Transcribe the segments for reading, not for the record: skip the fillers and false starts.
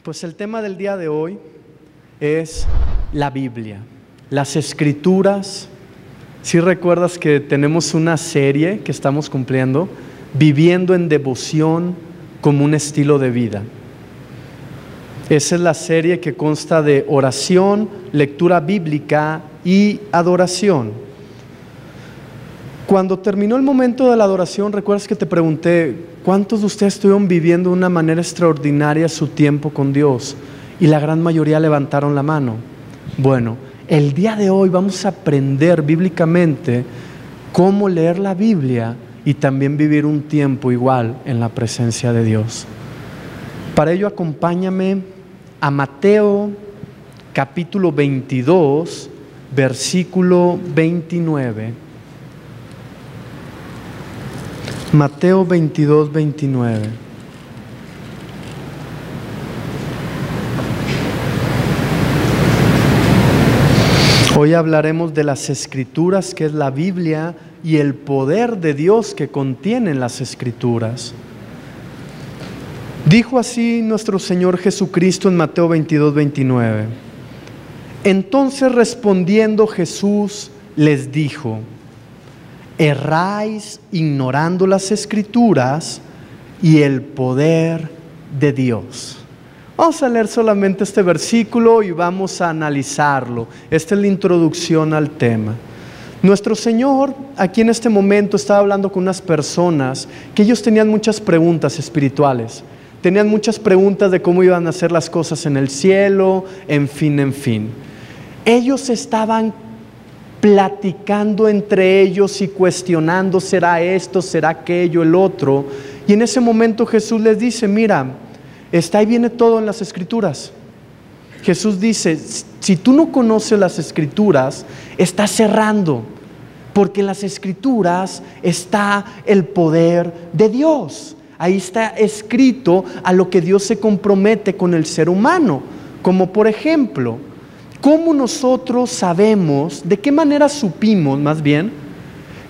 Pues el tema del día de hoy es la Biblia, las Escrituras. Si recuerdas que tenemos una serie que estamos cumpliendo, Viviendo en Devoción como un estilo de vida. Esa es la serie que consta de oración, lectura bíblica y adoración. Cuando terminó el momento de la adoración, recuerdas que te pregunté, ¿cuántos de ustedes estuvieron viviendo de una manera extraordinaria su tiempo con Dios? Y la gran mayoría levantaron la mano. Bueno, el día de hoy vamos a aprender bíblicamente cómo leer la Biblia y también vivir un tiempo igual en la presencia de Dios. Para ello, acompáñame a Mateo capítulo 22, versículo 29. Mateo 22, 29. Hoy hablaremos de las Escrituras, que es la Biblia, y el poder de Dios que contienen las Escrituras. Dijo así nuestro Señor Jesucristo en Mateo 22, 29. Entonces respondiendo Jesús les dijo: erráis ignorando las Escrituras y el poder de Dios. Vamos a leer solamente este versículo y vamos a analizarlo. Esta es la introducción al tema. Nuestro Señor aquí en este momento estaba hablando con unas personas que ellos tenían muchas preguntas espirituales. Tenían muchas preguntas de cómo iban a hacer las cosas en el cielo, en fin. Ellos estaban platicando entre ellos y cuestionando, ¿será esto, será aquello, el otro? Y en ese momento Jesús les dice, mira, está ahí viene todo en las Escrituras. Jesús dice, si tú no conoces las Escrituras, estás errando, porque en las Escrituras está el poder de Dios. Ahí está escrito a lo que Dios se compromete con el ser humano. Como por ejemplo, ¿cómo nosotros sabemos, de qué manera supimos más bien,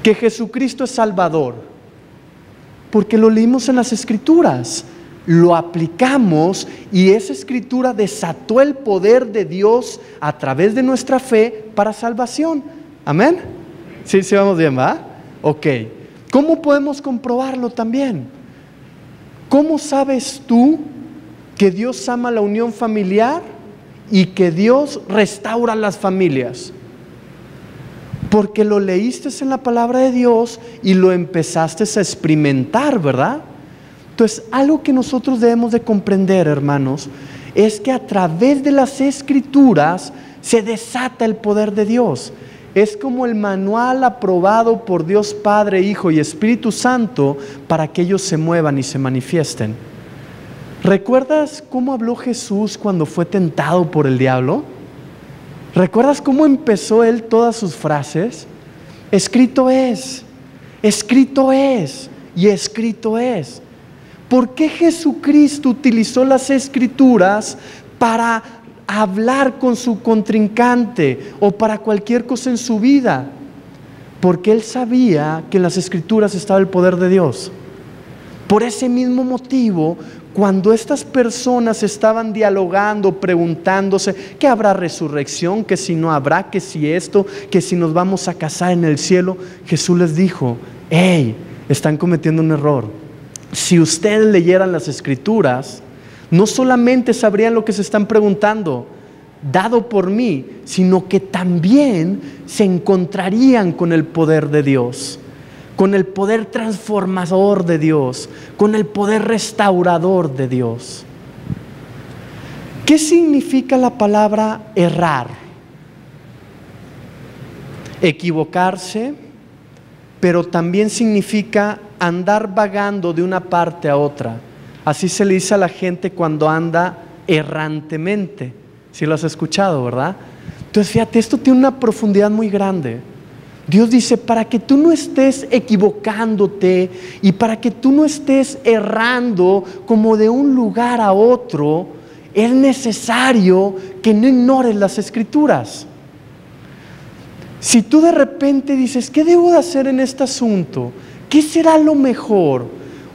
que Jesucristo es Salvador? Porque lo leímos en las Escrituras, lo aplicamos y esa Escritura desató el poder de Dios a través de nuestra fe para salvación. ¿Amén? Sí, vamos bien, ¿va? Ok. ¿Cómo podemos comprobarlo también? ¿Cómo sabes tú que Dios ama la unión familiar y que Dios restaura las familias? Porque lo leíste en la palabra de Dios y lo empezaste a experimentar, ¿verdad? Entonces, algo que nosotros debemos de comprender, hermanos, es que a través de las Escrituras se desata el poder de Dios. Es como el manual aprobado por Dios Padre, Hijo y Espíritu Santo para que ellos se muevan y se manifiesten. ¿Recuerdas cómo habló Jesús cuando fue tentado por el diablo? ¿Recuerdas cómo empezó él todas sus frases? Escrito es y escrito es. ¿Por qué Jesucristo utilizó las Escrituras para hablar con su contrincante o para cualquier cosa en su vida? Porque Él sabía que en las Escrituras estaba el poder de Dios. Por ese mismo motivo, cuando estas personas estaban dialogando, preguntándose que habrá resurrección, que si no habrá, que si esto, que si nos vamos a casar en el cielo, Jesús les dijo, hey, están cometiendo un error. Si ustedes leyeran las Escrituras, no solamente sabrían lo que se están preguntando, dado por mí, sino que también se encontrarían con el poder de Dios, con el poder transformador de Dios, con el poder restaurador de Dios. ¿Qué significa la palabra errar? Equivocarse, pero también significa andar vagando de una parte a otra. Así se le dice a la gente cuando anda errantemente. Si lo has escuchado, ¿verdad? Entonces fíjate, esto tiene una profundidad muy grande. Dios dice, para que tú no estés equivocándote y para que tú no estés errando como de un lugar a otro, es necesario que no ignores las Escrituras. Si tú de repente dices, ¿qué debo de hacer en este asunto? ¿Qué será lo mejor?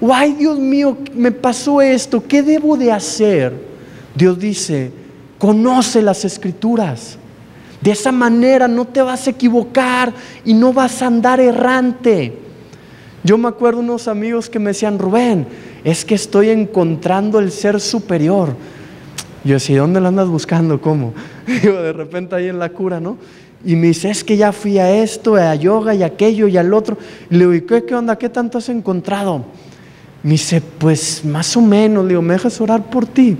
O ay, Dios mío, me pasó esto, ¿qué debo de hacer? Dios dice, conoce las Escrituras. De esa manera no te vas a equivocar y no vas a andar errante. Yo me acuerdo de unos amigos que me decían, Rubén, es que estoy encontrando el ser superior. Yo decía, ¿dónde lo andas buscando? ¿Cómo? Digo, de repente ahí en la cura, ¿no? Y me dice, es que ya fui a esto, a yoga y aquello y al otro. Y le digo, ¿y qué onda? ¿Qué tanto has encontrado? Me dice, pues más o menos. Le digo, ¿me dejas orar por ti?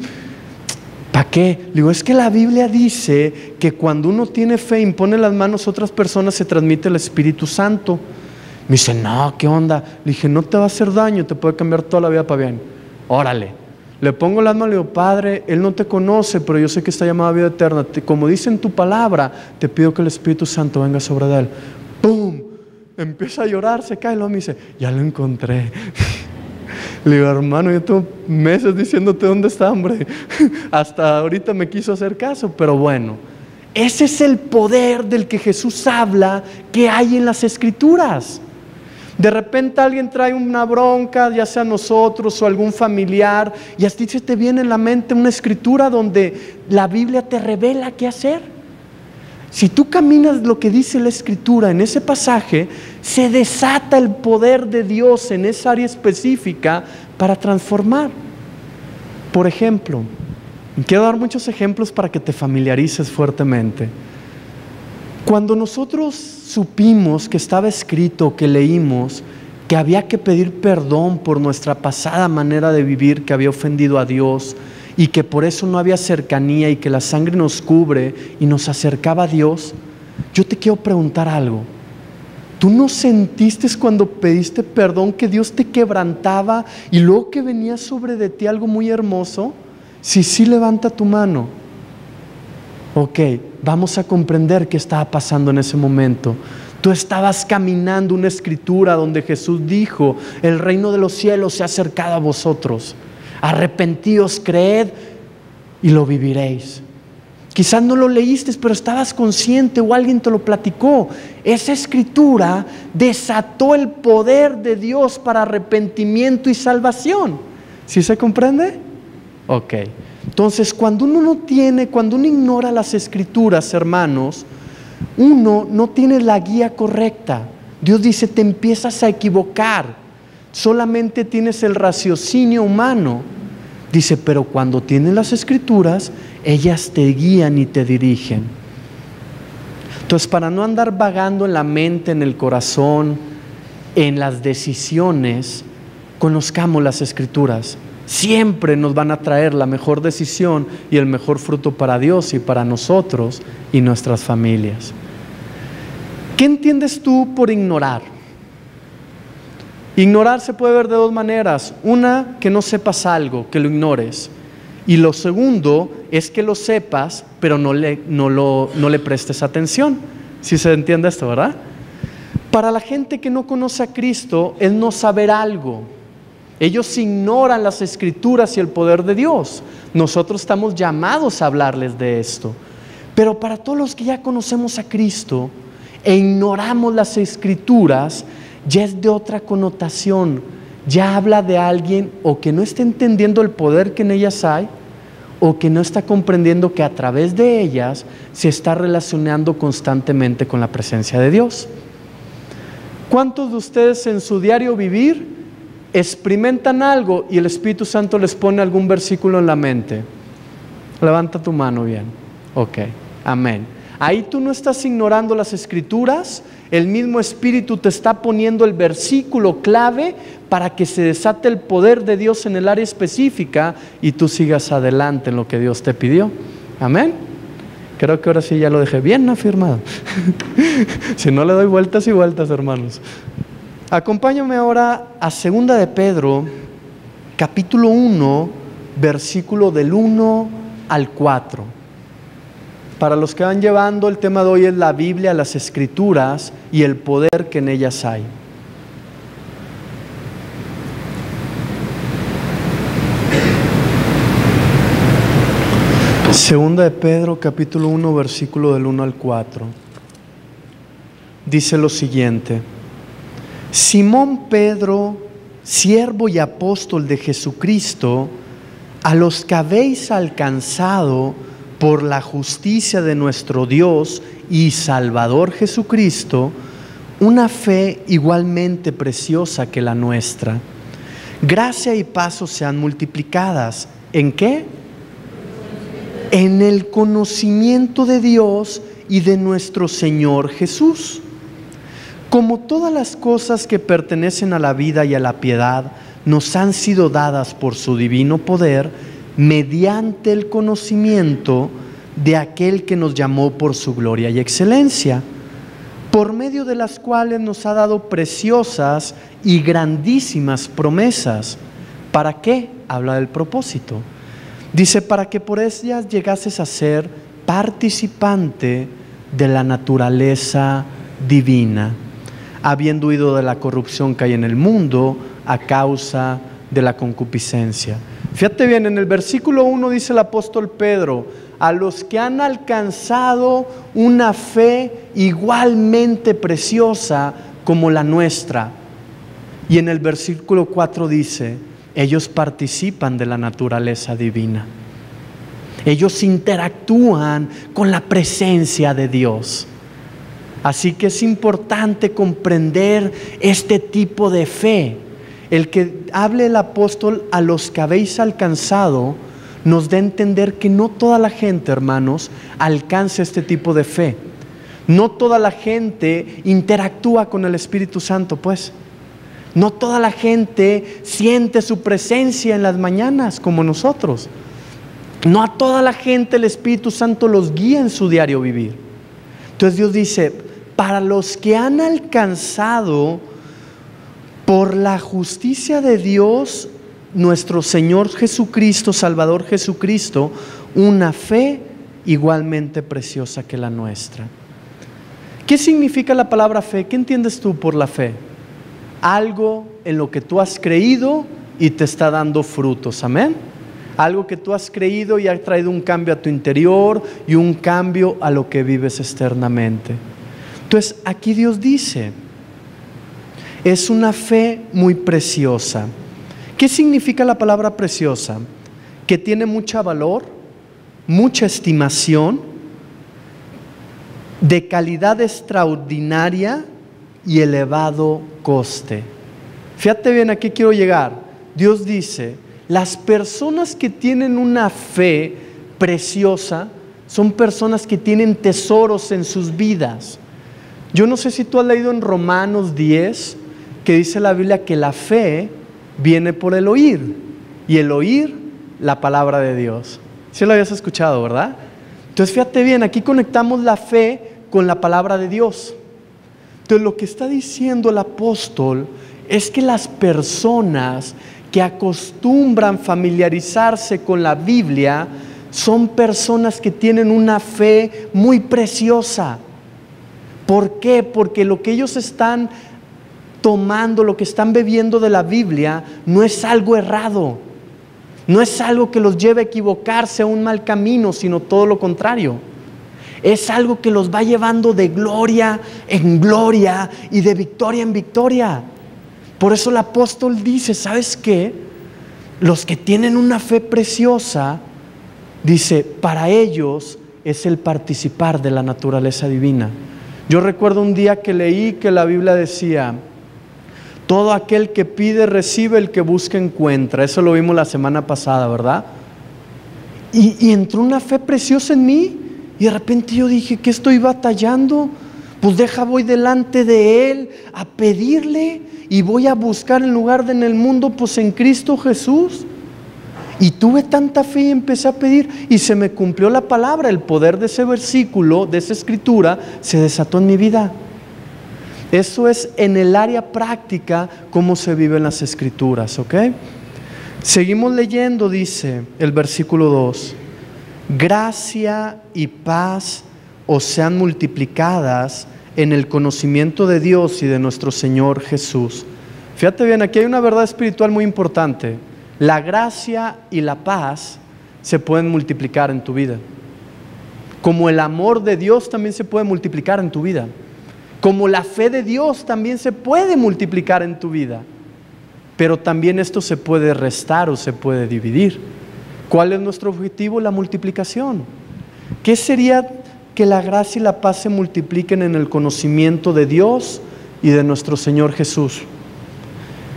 ¿Para qué? Le digo, es que la Biblia dice que cuando uno tiene fe, impone las manos a otras personas, se transmite el Espíritu Santo. Me dice, no, ¿qué onda? Le dije, no te va a hacer daño, te puede cambiar toda la vida para bien. Órale. Le pongo las manos, le digo, Padre, Él no te conoce, pero yo sé que está llamado a vida eterna. Como dice en tu palabra, te pido que el Espíritu Santo venga sobre de él. ¡Pum! Empieza a llorar, se cae y luego me dice, ya lo encontré. Le digo, hermano, yo tengo meses diciéndote dónde está, hombre. Hasta ahorita me quiso hacer caso, pero bueno. Ese es el poder del que Jesús habla que hay en las Escrituras. De repente alguien trae una bronca, ya sea nosotros o algún familiar, y a ti se te viene en la mente una escritura donde la Biblia te revela qué hacer. Si tú caminas lo que dice la Escritura en ese pasaje, se desata el poder de Dios en esa área específica para transformar. Por ejemplo, quiero dar muchos ejemplos para que te familiarices fuertemente. Cuando nosotros supimos que estaba escrito, que leímos, que había que pedir perdón por nuestra pasada manera de vivir que había ofendido a Dios y que por eso no había cercanía y que la sangre nos cubre y nos acercaba a Dios, yo te quiero preguntar algo. ¿Tú no sentiste cuando pediste perdón que Dios te quebrantaba y luego que venía sobre de ti algo muy hermoso? Si sí, levanta tu mano. Ok, vamos a comprender qué estaba pasando en ese momento. Tú estabas caminando una escritura donde Jesús dijo, el reino de los cielos se ha acercado a vosotros. Arrepentíos, creed y lo viviréis. Quizás no lo leíste, pero estabas consciente o alguien te lo platicó. Esa escritura desató el poder de Dios para arrepentimiento y salvación. ¿Sí se comprende? Ok. Entonces, cuando uno ignora las Escrituras, hermanos, uno no tiene la guía correcta. Dios dice, te empiezas a equivocar. Solamente tienes el raciocinio humano. Dice, pero cuando tienes las Escrituras, ellas te guían y te dirigen. Entonces, para no andar vagando en la mente, en el corazón, en las decisiones, conozcamos las Escrituras. Siempre nos van a traer la mejor decisión y el mejor fruto para Dios y para nosotros y nuestras familias. ¿Qué entiendes tú por ignorar? Ignorar se puede ver de dos maneras. Una, que no sepas algo, que lo ignores. Y lo segundo es que lo sepas, pero no le prestes atención. ¿Sí se entiende esto, verdad? Para la gente que no conoce a Cristo, es no saber algo. Ellos ignoran las Escrituras y el poder de Dios. Nosotros estamos llamados a hablarles de esto. Pero para todos los que ya conocemos a Cristo e ignoramos las Escrituras, ya es de otra connotación. Ya habla de alguien o que no está entendiendo el poder que en ellas hay, o que no está comprendiendo que a través de ellas se está relacionando constantemente con la presencia de Dios. ¿Cuántos de ustedes en su diario vivir experimentan algo y el Espíritu Santo les pone algún versículo en la mente? Levanta tu mano bien. Ok, amén. Ahí tú no estás ignorando las Escrituras, el mismo Espíritu te está poniendo el versículo clave para que se desate el poder de Dios en el área específica y tú sigas adelante en lo que Dios te pidió. Amén. Creo que ahora sí ya lo dejé bien afirmado. Si no, le doy vueltas y vueltas, hermanos. Acompáñame ahora a 2 de Pedro, capítulo 1, versículo del 1 al 4. Para los que van llevando, el tema de hoy es la Biblia, las Escrituras y el poder que en ellas hay. Segunda de Pedro, capítulo 1, versículo del 1 al 4. Dice lo siguiente: Simón Pedro, siervo y apóstol de Jesucristo, a los que habéis alcanzado por la justicia de nuestro Dios y Salvador Jesucristo, una fe igualmente preciosa que la nuestra. Gracia y paz os sean multiplicadas. ¿En qué? En el conocimiento de Dios y de nuestro Señor Jesús. Como todas las cosas que pertenecen a la vida y a la piedad nos han sido dadas por su divino poder, mediante el conocimiento de aquel que nos llamó por su gloria y excelencia, por medio de las cuales nos ha dado preciosas y grandísimas promesas. ¿Para qué? Habla del propósito. Dice, para que por ellas llegases a ser participante de la naturaleza divina, habiendo huido de la corrupción que hay en el mundo a causa de la concupiscencia. Fíjate bien, en el versículo 1 dice el apóstol Pedro, a los que han alcanzado una fe igualmente preciosa como la nuestra. Y en el versículo 4 dice, ellos participan de la naturaleza divina. Ellos interactúan con la presencia de Dios. Así que es importante comprender este tipo de fe. El que hable el apóstol a los que habéis alcanzado nos da a entender que no toda la gente, hermanos, alcanza este tipo de fe. No toda la gente interactúa con el Espíritu Santo, pues. No toda la gente siente su presencia en las mañanas como nosotros. No a toda la gente el Espíritu Santo los guía en su diario vivir. Entonces Dios dice, para los que han alcanzado por la justicia de Dios, nuestro Señor Jesucristo, Salvador Jesucristo, una fe igualmente preciosa que la nuestra. ¿Qué significa la palabra fe? ¿Qué entiendes tú por la fe? Algo en lo que tú has creído y te está dando frutos, amén. Algo que tú has creído y ha traído un cambio a tu interior y un cambio a lo que vives externamente. Entonces aquí Dios dice, es una fe muy preciosa. ¿Qué significa la palabra preciosa? Que tiene mucho valor, mucha estimación, de calidad extraordinaria y elevado coste. Fíjate bien, ¿a qué quiero llegar? Dios dice, las personas que tienen una fe preciosa son personas que tienen tesoros en sus vidas. Yo no sé si tú has leído en Romanos 10, que dice la Biblia que la fe viene por el oír, y el oír la palabra de Dios. ¿Sí lo habías escuchado, verdad? Entonces fíjate bien, aquí conectamos la fe con la palabra de Dios. Entonces lo que está diciendo el apóstol es que las personas que acostumbran familiarizarse con la Biblia son personas que tienen una fe muy preciosa. ¿Por qué? Porque lo que ellos están tomando, lo que están bebiendo de la Biblia, no es algo errado, no es algo que los lleve a equivocarse a un mal camino, sino todo lo contrario. Es algo que los va llevando de gloria en gloria y de victoria en victoria. Por eso el apóstol dice, ¿sabes qué? Los que tienen una fe preciosa, dice, para ellos es el participar de la naturaleza divina. Yo recuerdo un día que leí que la Biblia decía, todo aquel que pide recibe, el que busca encuentra. Eso lo vimos la semana pasada, ¿verdad? Y entró una fe preciosa en mí y de repente yo dije, ¿qué estoy batallando? Pues voy delante de Él a pedirle y voy a buscar en lugar de en el mundo, pues en Cristo Jesús. Y tuve tanta fe y empecé a pedir y se me cumplió la palabra. El poder de ese versículo, de esa escritura, se desató en mi vida. Eso es en el área práctica cómo se viven las escrituras, ¿ok? Seguimos leyendo, dice el versículo 2. Gracia y paz os sean multiplicadas en el conocimiento de Dios y de nuestro Señor Jesús. Fíjate bien, aquí hay una verdad espiritual muy importante. La gracia y la paz se pueden multiplicar en tu vida. Como el amor de Dios también se puede multiplicar en tu vida. Como la fe de Dios también se puede multiplicar en tu vida. Pero también esto se puede restar o se puede dividir. ¿Cuál es nuestro objetivo? La multiplicación. ¿Qué sería que la gracia y la paz se multipliquen en el conocimiento de Dios y de nuestro Señor Jesús?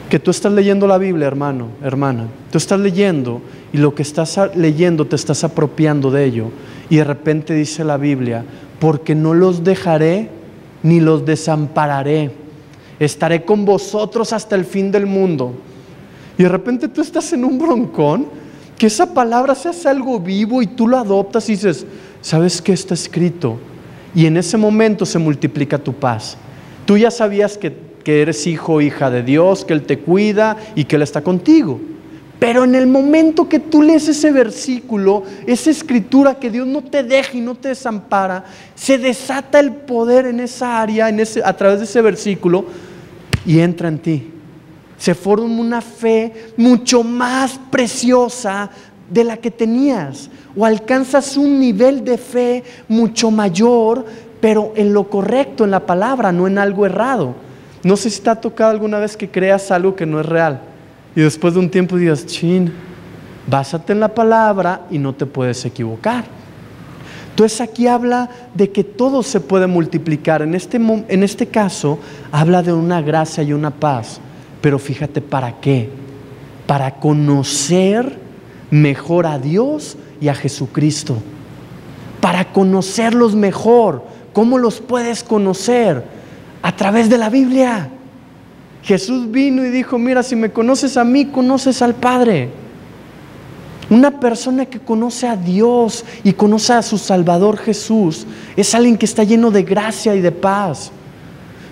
Que tú estás leyendo la Biblia, hermano, hermana. Tú estás leyendo y lo que estás leyendo te estás apropiando de ello. Y de repente dice la Biblia, porque no los dejaré ni los desampararé. Estaré con vosotros hasta el fin del mundo. Y de repente tú estás en un broncón, que esa palabra se hace algo vivo y tú lo adoptas y dices, ¿sabes qué está escrito? Y en ese momento se multiplica tu paz. Tú ya sabías que eres hijo o hija de Dios, que Él te cuida y que Él está contigo. Pero en el momento que tú lees ese versículo, esa escritura que Dios no te deja y no te desampara, se desata el poder en esa área, a través de ese versículo, y entra en ti. Se forma una fe mucho más preciosa de la que tenías, o alcanzas un nivel de fe mucho mayor, pero en lo correcto, en la palabra, no en algo errado. No sé si te ha tocado alguna vez que creas algo que no es real y después de un tiempo digas, chin, básate en la palabra y no te puedes equivocar. Entonces aquí habla de que todo se puede multiplicar. En este caso habla de una gracia y una paz. Pero fíjate, ¿para qué? Para conocer mejor a Dios y a Jesucristo. Para conocerlos mejor. ¿Cómo los puedes conocer? A través de la Biblia. Jesús vino y dijo, mira, si me conoces a mí, conoces al Padre. Una persona que conoce a Dios y conoce a su Salvador Jesús es alguien que está lleno de gracia y de paz.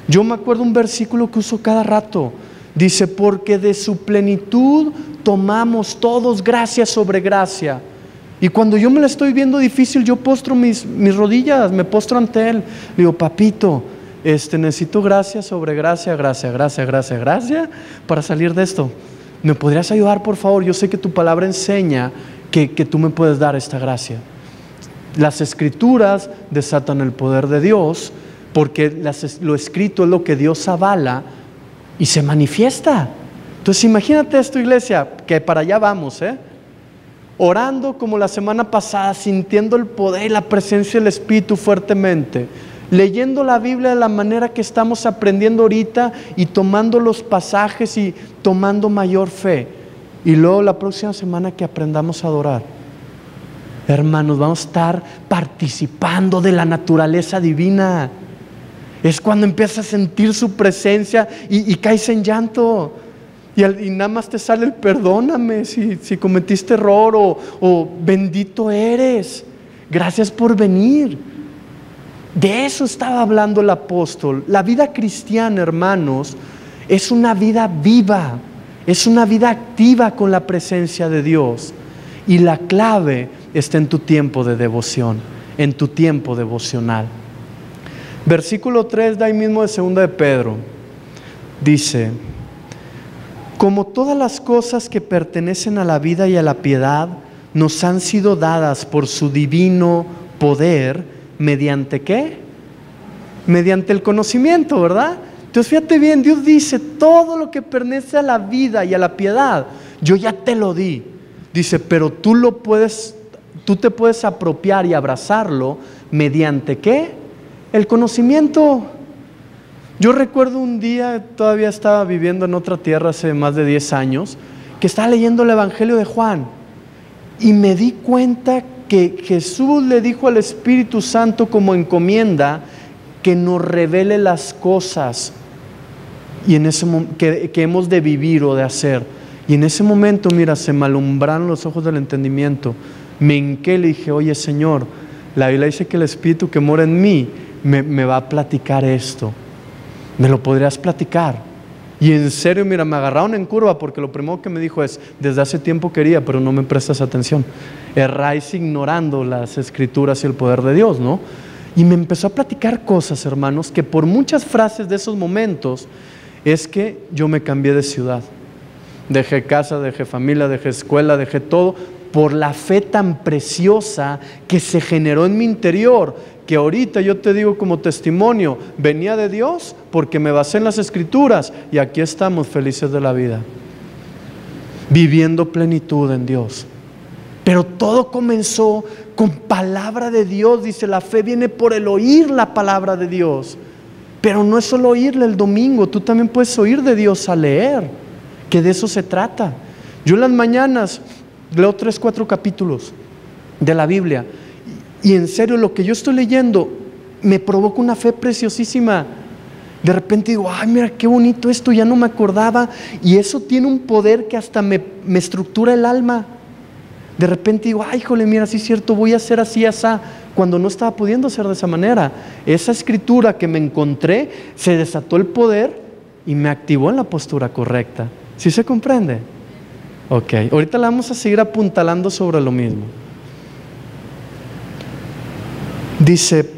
Yo me acuerdo un versículo que uso cada rato. Dice, porque de su plenitud tomamos todos gracia sobre gracia. Y cuando yo me la estoy viendo difícil, yo postro mis rodillas, me postro ante Él. Le digo, papito, necesito gracia sobre gracia, gracia para salir de esto. ¿Me podrías ayudar, por favor? Yo sé que tu palabra enseña que tú me puedes dar esta gracia. Las escrituras desatan el poder de Dios, porque lo escrito es lo que Dios avala y se manifiesta. Entonces imagínate esto, iglesia, que para allá vamos, orando como la semana pasada, sintiendo el poder y la presencia del Espíritu fuertemente, leyendo la Biblia de la manera que estamos aprendiendo ahorita y tomando los pasajes y tomando mayor fe. Y luego la próxima semana que aprendamos a adorar, hermanos, vamos a estar participando de la naturaleza divina. Es cuando empiezas a sentir su presencia y caes en llanto. Y nada más te sale el perdóname si cometiste error o bendito eres. Gracias por venir. De eso estaba hablando el apóstol. La vida cristiana, hermanos, es una vida viva, es una vida activa con la presencia de Dios. Y la clave está en tu tiempo de devoción, en tu tiempo devocional. Versículo 3 de ahí mismo de 2 de Pedro. Dice, como todas las cosas que pertenecen a la vida y a la piedad nos han sido dadas por su divino poder, ¿mediante qué? Mediante el conocimiento, ¿verdad? Entonces fíjate bien, Dios dice, todo lo que pertenece a la vida y a la piedad, yo ya te lo di. Dice, pero tú te puedes apropiar y abrazarlo, ¿mediante qué? El conocimiento. Yo recuerdo un día, todavía estaba viviendo en otra tierra hace más de 10 años, que estaba leyendo el Evangelio de Juan y me di cuenta que Jesús le dijo al Espíritu Santo como encomienda que nos revele las cosas y que hemos de vivir o de hacer. Y en ese momento, mira, se me alumbraron los ojos del entendimiento. Me hinqué y le dije, oye Señor, la Biblia dice que el Espíritu que mora en mí me va a platicar esto. ¿Me lo podrías platicar? Y en serio, mira, me agarraron en curva porque lo primero que me dijo es, desde hace tiempo quería, pero no me prestas atención. Erráis ignorando las escrituras y el poder de Dios, ¿no? Y me empezó a platicar cosas, hermanos, que por muchas frases de esos momentos es que yo me cambié de ciudad. Dejé casa, dejé familia, dejé escuela, dejé todo por la fe tan preciosa que se generó en mi interior, que ahorita yo te digo como testimonio, venía de Dios porque me basé en las escrituras y aquí estamos felices de la vida, viviendo plenitud en Dios. Pero todo comenzó con palabra de Dios. Dice, la fe viene por el oír la palabra de Dios. Pero no es solo oírle el domingo, tú también puedes oír de Dios al leer, que de eso se trata. Yo en las mañanas leo 3, 4 capítulos de la Biblia y en serio lo que yo estoy leyendo me provoca una fe preciosísima. De repente digo, ay, mira qué bonito esto, ya no me acordaba, y eso tiene un poder que hasta me estructura el alma. De repente digo, ay, híjole, mira, sí es cierto, voy a hacer así, así, cuando no estaba pudiendo hacer de esa manera. Esa escritura que me encontré, se desató el poder y me activó en la postura correcta. ¿Sí se comprende? Ok, ahorita la vamos a seguir apuntalando sobre lo mismo. Dice,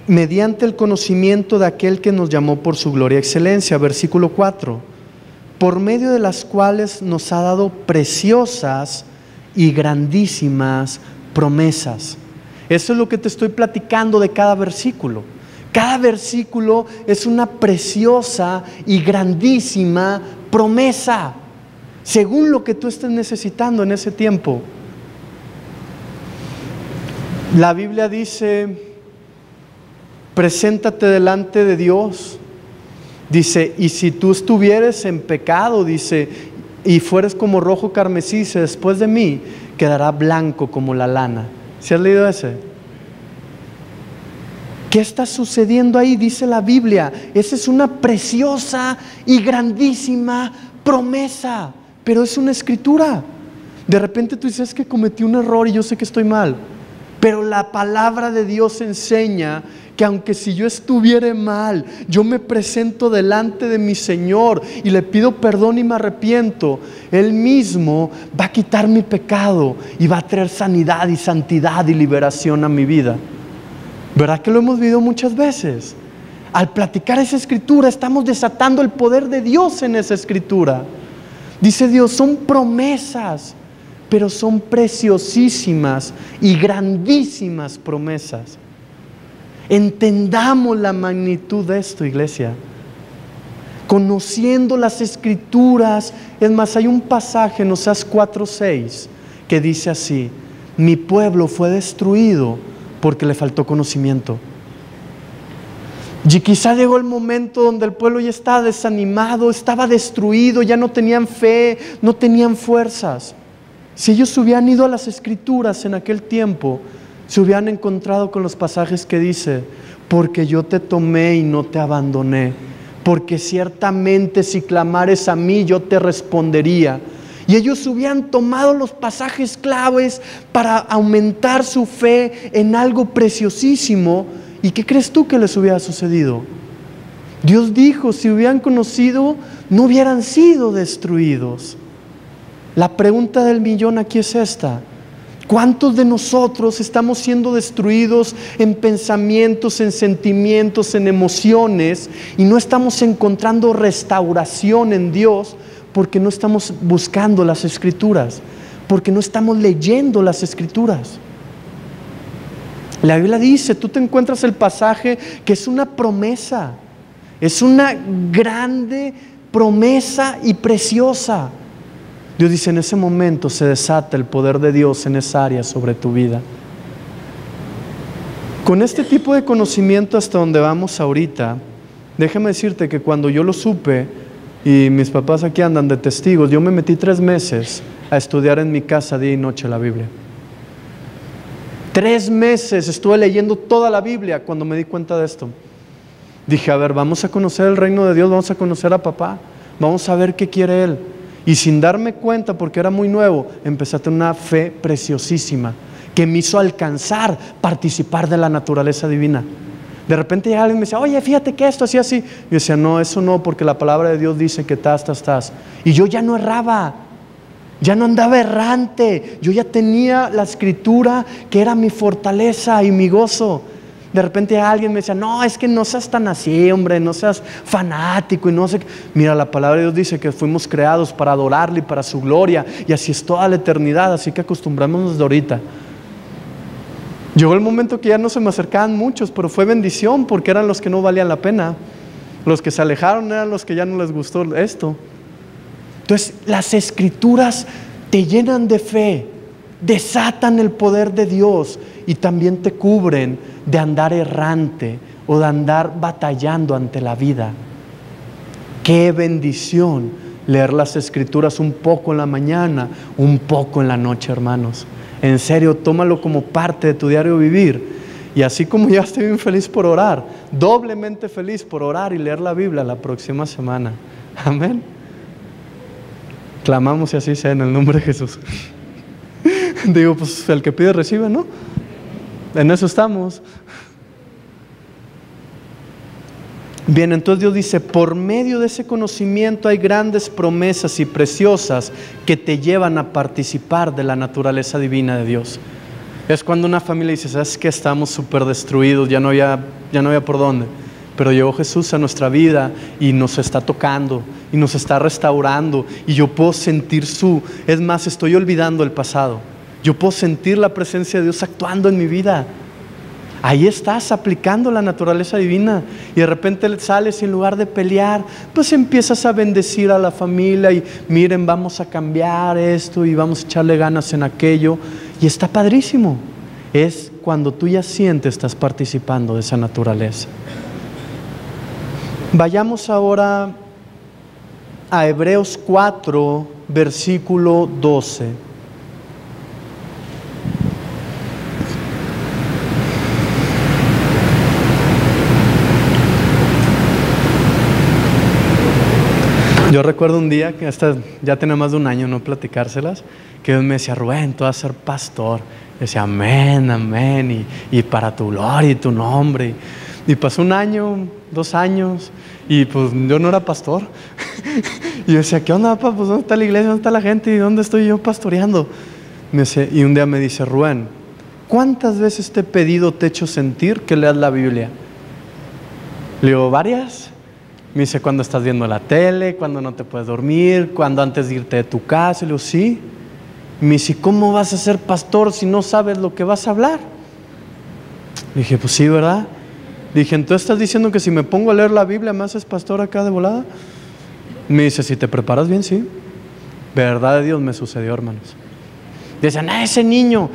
mediante el conocimiento de aquel que nos llamó por su gloria y excelencia, versículo 4, por medio de las cuales nos ha dado preciosas y grandísimas promesas. Eso es lo que te estoy platicando de cada versículo. Cada versículo es una preciosa y grandísima promesa, según lo que tú estés necesitando en ese tiempo. La Biblia dice, preséntate delante de Dios. Dice, y si tú estuvieres en pecado, dice, y fueres como rojo carmesí, dice, después de mí quedará blanco como la lana. ¿Sí has leído ese? ¿Qué está sucediendo ahí? Dice la Biblia, esa es una preciosa y grandísima promesa, pero es una escritura. De repente tú dices, es que cometí un error y yo sé que estoy mal, pero la palabra de Dios enseña que aunque si yo estuviera mal, yo me presento delante de mi Señor y le pido perdón y me arrepiento, Él mismo va a quitar mi pecado y va a traer sanidad y santidad y liberación a mi vida. ¿Verdad que lo hemos vivido muchas veces? Al platicar esa escritura estamos desatando el poder de Dios en esa escritura. Dice Dios, son promesas, pero son preciosísimas y grandísimas promesas. Entendamos la magnitud de esto, iglesia. Conociendo las escrituras, es más, hay un pasaje en Oseas 4:6 que dice así: mi pueblo fue destruido porque le faltó conocimiento. Y quizá llegó el momento donde el pueblo ya estaba desanimado, estaba destruido, ya no tenían fe, no tenían fuerzas. Si ellos hubieran ido a las escrituras en aquel tiempo, se hubieran encontrado con los pasajes que dice, porque yo te tomé y no te abandoné, porque ciertamente si clamares a mí yo te respondería. Y ellos hubieran tomado los pasajes claves para aumentar su fe en algo preciosísimo. ¿Y qué crees tú que les hubiera sucedido? Dios dijo, si hubieran conocido, no hubieran sido destruidos. La pregunta del millón aquí es esta: ¿cuántos de nosotros estamos siendo destruidos en pensamientos, en sentimientos, en emociones, y no estamos encontrando restauración en Dios porque no estamos buscando las escrituras, porque no estamos leyendo las escrituras? La Biblia dice, tú te encuentras el pasaje que es una promesa, es una grande promesa y preciosa. Dios dice, en ese momento se desata el poder de Dios en esa área sobre tu vida. Con este tipo de conocimiento hasta donde vamos ahorita, déjame decirte que cuando yo lo supe, y mis papás aquí andan de testigos, yo me metí 3 meses a estudiar en mi casa día y noche la Biblia. 3 meses estuve leyendo toda la Biblia cuando me di cuenta de esto. Dije, a ver, vamos a conocer el reino de Dios, vamos a conocer a papá, vamos a ver qué quiere Él. Y sin darme cuenta, porque era muy nuevo, empecé a tener una fe preciosísima que me hizo alcanzar, participar de la naturaleza divina. De repente llegaba alguien y me decía, oye, fíjate que esto, así, así. Yo decía, no, eso no, porque la palabra de Dios dice que tas. Y yo ya no erraba, ya no andaba errante, yo ya tenía la escritura que era mi fortaleza y mi gozo. De repente alguien me decía, no, es que no seas tan así, hombre, no seas fanático y no sé qué. Mira, la palabra de Dios dice que fuimos creados para adorarle y para su gloria, y así es toda la eternidad, así que acostumbrémonos de ahorita. Llegó el momento que ya no se me acercaban muchos, pero fue bendición porque eran los que no valían la pena. Los que se alejaron eran los que ya no les gustó esto. Entonces, las escrituras te llenan de fe, desatan el poder de Dios y también te cubren de andar errante o de andar batallando ante la vida. Qué bendición leer las Escrituras un poco en la mañana, un poco en la noche, hermanos. En serio, tómalo como parte de tu diario vivir. Y así como ya estoy bien feliz por orar, doblemente feliz por orar y leer la Biblia la próxima semana. Amén. Clamamos y así sea en el nombre de Jesús. Digo, pues el que pide recibe, ¿no? En eso estamos. Bien, entonces Dios dice, por medio de ese conocimiento hay grandes promesas y preciosas que te llevan a participar de la naturaleza divina de Dios. Es cuando una familia dice, ¿sabes qué? Estamos súper destruidos, ya no había por dónde. Pero llegó Jesús a nuestra vida y nos está tocando y nos está restaurando y yo puedo sentir es más, estoy olvidando el pasado. Yo puedo sentir la presencia de Dios actuando en mi vida. Ahí estás aplicando la naturaleza divina y de repente sales y en lugar de pelear, pues empiezas a bendecir a la familia y miren, vamos a cambiar esto y vamos a echarle ganas en aquello y está padrísimo. Es cuando tú ya sientes, estás participando de esa naturaleza. Vayamos ahora a Hebreos 4, versículo 12. Yo recuerdo un día, que ya tenía más de un año no platicárselas, que Dios me decía, Rubén, tú vas a ser pastor. Yo decía, amén, amén, y para tu gloria y tu nombre. Y pasó un año, 2 años, y pues yo no era pastor. Y yo decía, ¿qué onda, papá? Pues ¿dónde está la iglesia? ¿Dónde está la gente? ¿Y dónde estoy yo pastoreando? Y un día me dice, Rubén, ¿cuántas veces te he pedido, te he hecho sentir que leas la Biblia? Le digo, ¿varias? Me dice, cuando estás viendo la tele, cuando no te puedes dormir, cuando antes de irte de tu casa. Le digo, sí. Me dice, ¿cómo vas a ser pastor si no sabes lo que vas a hablar? Le dije, pues sí, ¿verdad? Dije, ¿entonces estás diciendo que si me pongo a leer la Biblia me haces pastor acá de volada? Me dice, si te preparas bien, sí. Verdad de Dios me sucedió, hermanos. Dicen, ese niño.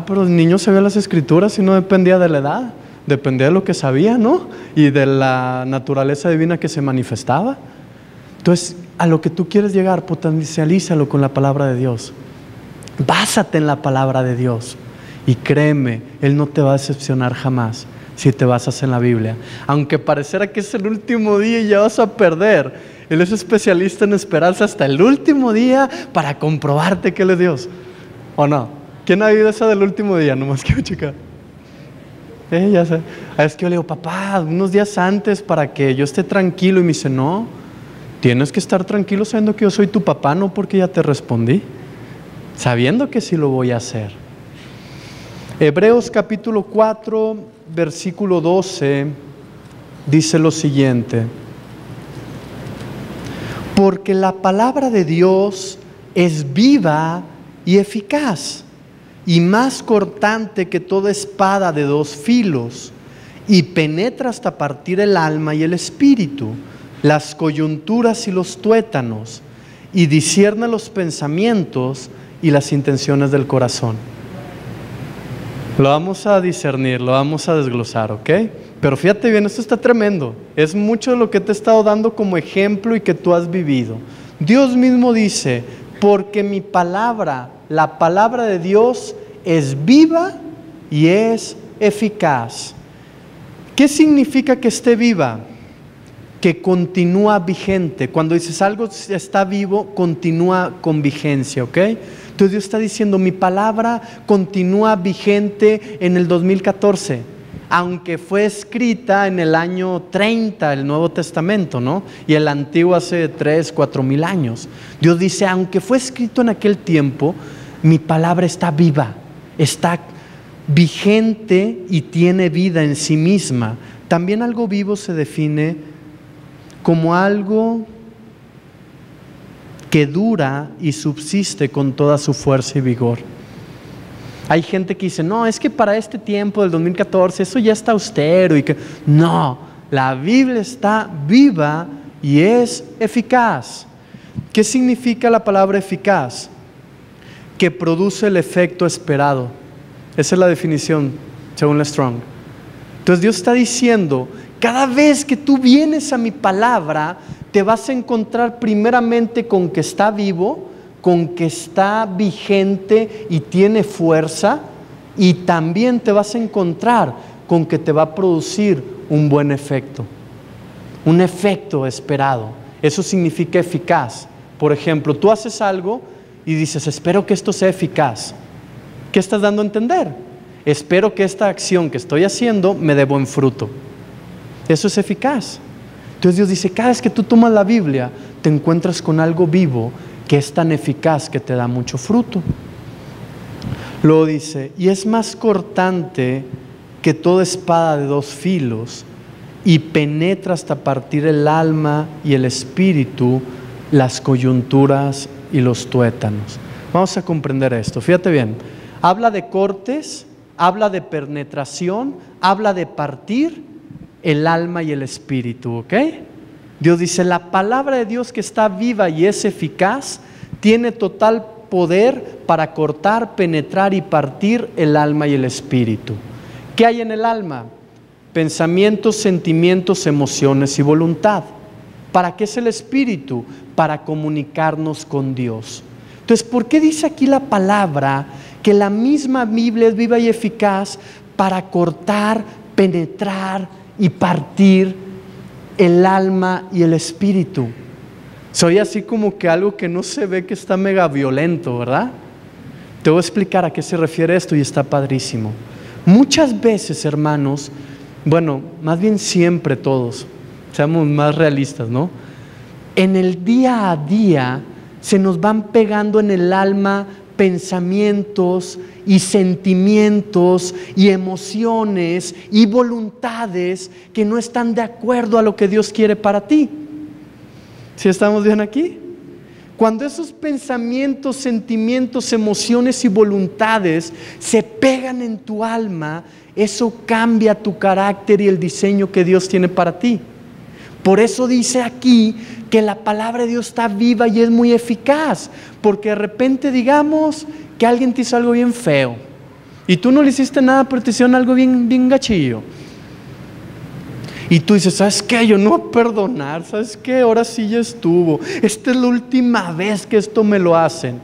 Pero el niño se ve las Escrituras y no dependía de la edad. Dependía de lo que sabía, ¿no? Y de la naturaleza divina que se manifestaba. Entonces, a lo que tú quieres llegar, potencialízalo con la palabra de Dios. Básate en la palabra de Dios. Y créeme, Él no te va a decepcionar jamás si te basas en la Biblia. Aunque pareciera que es el último día y ya vas a perder, Él es especialista en esperarse hasta el último día para comprobarte que Él es Dios. ¿O no? ¿Quién ha vivido esa del último día? Nomás quiero checar. Ya sé. Es que yo le digo, papá, unos días antes para que yo esté tranquilo. Y me dice, no, tienes que estar tranquilo sabiendo que yo soy tu papá, no porque ya te respondí, sabiendo que sí lo voy a hacer. Hebreos capítulo 4, versículo 12, dice lo siguiente: porque la palabra de Dios es viva y eficaz, y más cortante que toda espada de 2 filos, y penetra hasta partir el alma y el espíritu, las coyunturas y los tuétanos, y discierne los pensamientos y las intenciones del corazón. Lo vamos a discernir, lo vamos a desglosar, ¿ok? Pero fíjate bien, esto está tremendo. Es mucho de lo que te he estado dando como ejemplo y que tú has vivido. Dios mismo dice, porque mi palabra, la palabra de Dios, es viva y es eficaz. ¿Qué significa que esté viva? Que continúa vigente. Cuando dices algo está vivo, continúa con vigencia, ¿ok? Entonces Dios está diciendo, mi palabra continúa vigente en el 2014, aunque fue escrita en el año 30, el Nuevo Testamento, ¿no? Y el Antiguo hace 3,000-4,000 años. Dios dice, aunque fue escrito en aquel tiempo, mi palabra está viva, está vigente y tiene vida en sí misma. También algo vivo se define como algo que dura y subsiste con toda su fuerza y vigor. Hay gente que dice, no, es que para este tiempo del 2014 eso ya está austero y que no, la Biblia está viva y es eficaz. ¿Qué significa la palabra eficaz? que produce el efecto esperado. Esa es la definición, según la Strong. Entonces Dios está diciendo, cada vez que tú vienes a mi palabra, te vas a encontrar primeramente con que está vivo, con que está vigente y tiene fuerza, y también te vas a encontrar con que te va a producir un buen efecto, un efecto esperado. Eso significa eficaz. Por ejemplo, tú haces algo y dices, espero que esto sea eficaz. ¿Qué estás dando a entender? Espero que esta acción que estoy haciendo me dé buen fruto. Eso es eficaz. Entonces Dios dice, cada vez que tú tomas la Biblia, te encuentras con algo vivo que es tan eficaz que te da mucho fruto. Luego dice, y es más cortante que toda espada de dos filos, y penetra hasta partir el alma y el espíritu, las coyunturas y los tuétanos. Vamos a comprender esto, fíjate bien. Habla de cortes, habla de penetración, habla de partir el alma y el espíritu, ¿ok? Dios dice, la palabra de Dios que está viva y es eficaz, tiene total poder para cortar, penetrar y partir el alma y el espíritu. ¿Qué hay en el alma? Pensamientos, sentimientos, emociones y voluntad. ¿Para qué es el espíritu? Para comunicarnos con Dios. Entonces, ¿por qué dice aquí la palabra que la misma Biblia es viva y eficaz para cortar, penetrar y partir el alma y el espíritu? Soy así como que algo que no se ve, que está mega violento, ¿verdad? Te voy a explicar a qué se refiere esto y está padrísimo. Muchas veces, hermanos, bueno, más bien siempre todos, seamos más realistas, ¿no? En el día a día se nos van pegando en el alma pensamientos y sentimientos y emociones y voluntades que no están de acuerdo a lo que Dios quiere para ti. ¿Sí estamos bien aquí? Cuando esos pensamientos, sentimientos, emociones y voluntades se pegan en tu alma, eso cambia tu carácter y el diseño que Dios tiene para ti. Por eso dice aquí que la palabra de Dios está viva y es muy eficaz, porque de repente digamos que alguien te hizo algo bien feo y tú no le hiciste nada, pero te hicieron algo bien gachillo. Y tú dices, ¿sabes qué? Yo no voy a perdonar, ¿sabes qué? Ahora sí ya estuvo. Esta es la última vez que esto me lo hacen.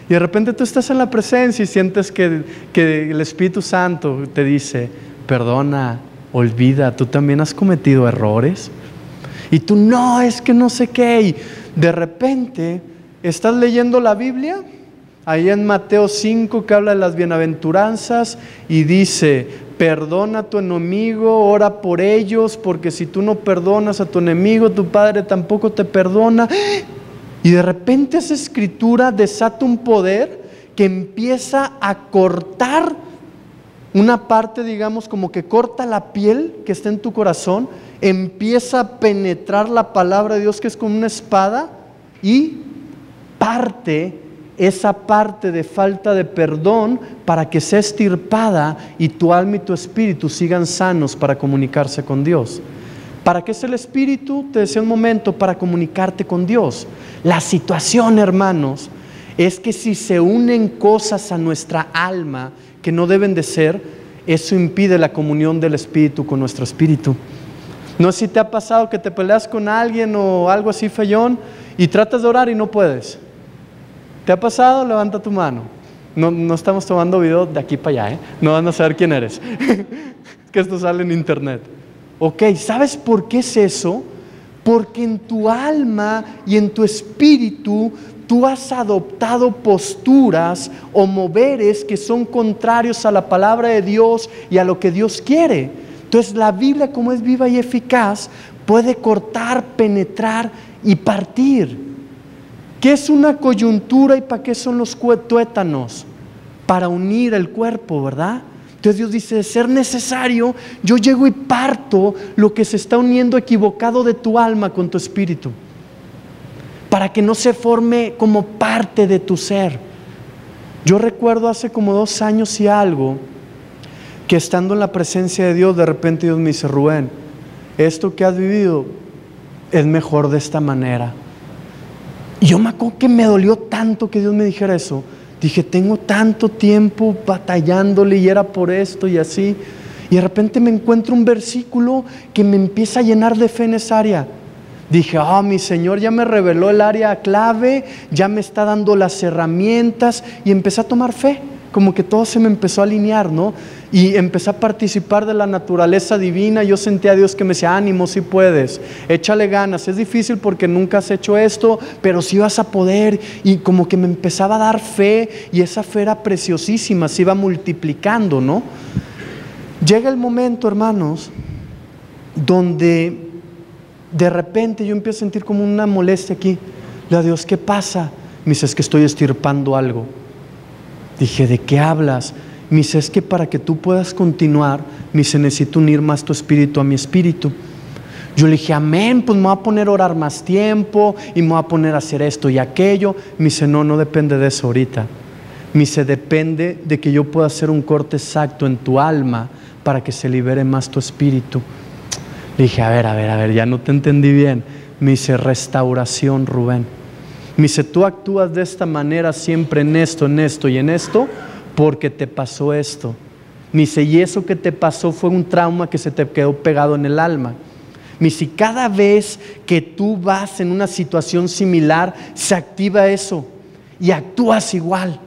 Y de repente tú estás en la presencia y sientes que el Espíritu Santo te dice, perdona, olvida, tú también has cometido errores. Y tú, no, es que no sé qué. Y de repente estás leyendo la Biblia, ahí en Mateo 5, que habla de las bienaventuranzas, y dice, perdona a tu enemigo, ora por ellos, porque si tú no perdonas a tu enemigo, tu Padre tampoco te perdona. Y de repente esa escritura desata un poder que empieza a cortar una parte, digamos, como que corta la piel que está en tu corazón, empieza a penetrar la palabra de Dios, que es como una espada, y parte esa parte de falta de perdón para que sea extirpada y tu alma y tu espíritu sigan sanos para comunicarse con Dios. ¿Para qué es el espíritu? Te decía un momento, para comunicarte con Dios. La situación, hermanos, es que si se unen cosas a nuestra alma que no deben de ser, eso impide la comunión del espíritu con nuestro espíritu. No sé si te ha pasado que te peleas con alguien o algo así feyón y tratas de orar y no puedes. ¿Te ha pasado? Levanta tu mano. No estamos tomando video de aquí para allá, ¿eh? No van a saber quién eres. Que esto sale en internet. Ok, ¿sabes por qué es eso? Porque en tu alma y en tu espíritu tú has adoptado posturas o moveres que son contrarios a la palabra de Dios y a lo que Dios quiere. Entonces la Biblia, como es viva y eficaz, puede cortar, penetrar y partir. ¿Qué es una coyuntura y para qué son los tuétanos? Para unir el cuerpo, ¿verdad? Entonces Dios dice, de ser necesario, yo llego y parto lo que se está uniendo equivocado de tu alma con tu espíritu, para que no se forme como parte de tu ser. Yo recuerdo hace como 2 años y algo, que estando en la presencia de Dios, de repente Dios me dice, Rubén, esto que has vivido es mejor de esta manera. Y yo me acuerdo que me dolió tanto que Dios me dijera eso. Dije, tengo tanto tiempo batallándole y era por esto y así. Y de repente me encuentro un versículo que me empieza a llenar de fe en esa área. Dije, mi Señor ya me reveló el área clave, ya me está dando las herramientas, y empecé a tomar fe, como que todo se me empezó a alinear, ¿no? Y empecé a participar de la naturaleza divina. Yo sentía a Dios que me decía, ánimo, sí puedes, échale ganas, es difícil porque nunca has hecho esto, pero sí vas a poder. Y como que me empezaba a dar fe, y esa fe era preciosísima, se iba multiplicando, ¿no? Llega el momento, hermanos, donde de repente yo empiezo a sentir como una molestia aquí. Le digo a Dios, ¿qué pasa? Me dice, es que estoy estirpando algo. Dije, ¿de qué hablas? Me dice, es que para que tú puedas continuar, me dice, necesito unir más tu espíritu a mi espíritu. Yo le dije, amén, pues me voy a poner a orar más tiempo y me voy a poner a hacer esto y aquello. Me dice, no depende de eso ahorita. Me dice, depende de que yo pueda hacer un corte exacto en tu alma para que se libere más tu espíritu. Le dije, a ver, ya no te entendí bien. Me dice, restauración, Rubén. Me dice, tú actúas de esta manera siempre en esto y en esto, porque te pasó esto. Me dice, y eso que te pasó fue un trauma que se te quedó pegado en el alma. Me dice, cada vez que tú vas en una situación similar, se activa eso y actúas igual.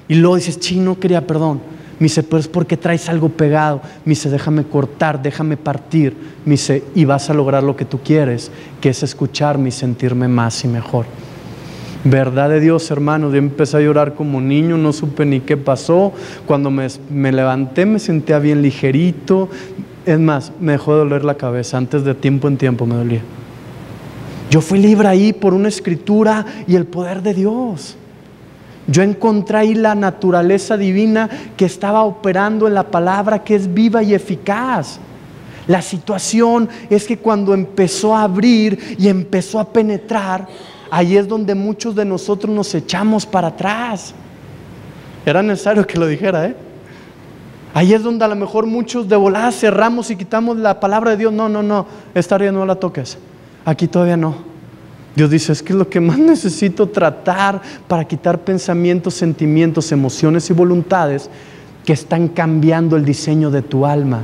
Y luego dices, no quería perdón. Me dice, pero es porque traes algo pegado. Me dice, déjame cortar, déjame partir. Me dice, y vas a lograr lo que tú quieres, que es escucharme y sentirme más y mejor. Verdad de Dios, hermano. Yo empecé a llorar como niño, no supe ni qué pasó. Cuando me levanté me sentía bien ligerito. Es más, me dejó de doler la cabeza. Antes de tiempo en tiempo me dolía. Yo fui libre ahí por una escritura y el poder de Dios. Yo encontré ahí la naturaleza divina que estaba operando en la palabra, que es viva y eficaz. La situación es que cuando empezó a abrir y empezó a penetrar, ahí es donde muchos de nosotros nos echamos para atrás. Era necesario que lo dijera, Ahí es donde a lo mejor muchos de volada cerramos y quitamos la palabra de Dios. No, esta área no la toques, aquí todavía no. Dios dice, es que es lo que más necesito tratar para quitar pensamientos, sentimientos, emociones y voluntades que están cambiando el diseño de tu alma.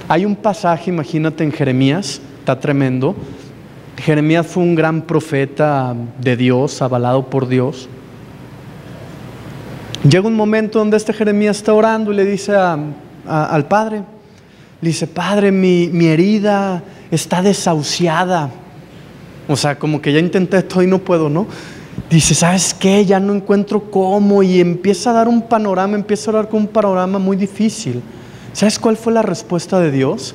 Hay un pasaje, imagínate, en Jeremías, está tremendo. Jeremías fue un gran profeta de Dios, avalado por Dios. Llega un momento donde Jeremías está orando y le dice al Padre, le dice, Padre, mi herida está desahuciada. O sea, como que ya intenté todo y no puedo, ¿no? Dice, ¿sabes qué? Ya no encuentro cómo. Y empieza a dar un panorama, empieza a orar con un panorama muy difícil. ¿Sabes cuál fue la respuesta de Dios?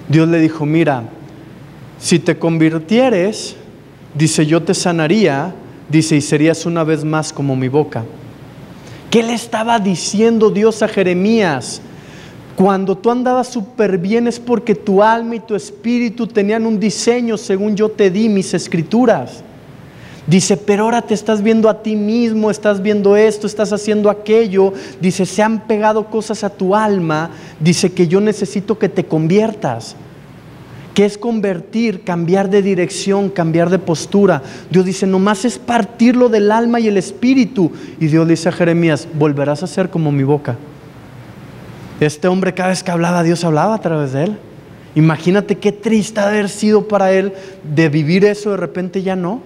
Dios le dijo, mira, si te convirtieres, dice, yo te sanaría, dice, y serías una vez más como mi boca. ¿Qué le estaba diciendo Dios a Jeremías? Cuando tú andabas súper bien es porque tu alma y tu espíritu tenían un diseño según yo te di mis escrituras. Dice, pero ahora te estás viendo a ti mismo, estás viendo esto, estás haciendo aquello. Dice, se han pegado cosas a tu alma. Dice que yo necesito que te conviertas. ¿Qué es convertir? Cambiar de dirección, cambiar de postura. Dios dice, nomás es partirlo del alma y el espíritu. Y Dios le dice a Jeremías, volverás a ser como mi boca. Este hombre cada vez que hablaba, Dios hablaba a través de él. Imagínate qué triste haber sido para él de vivir eso, de repente ya no.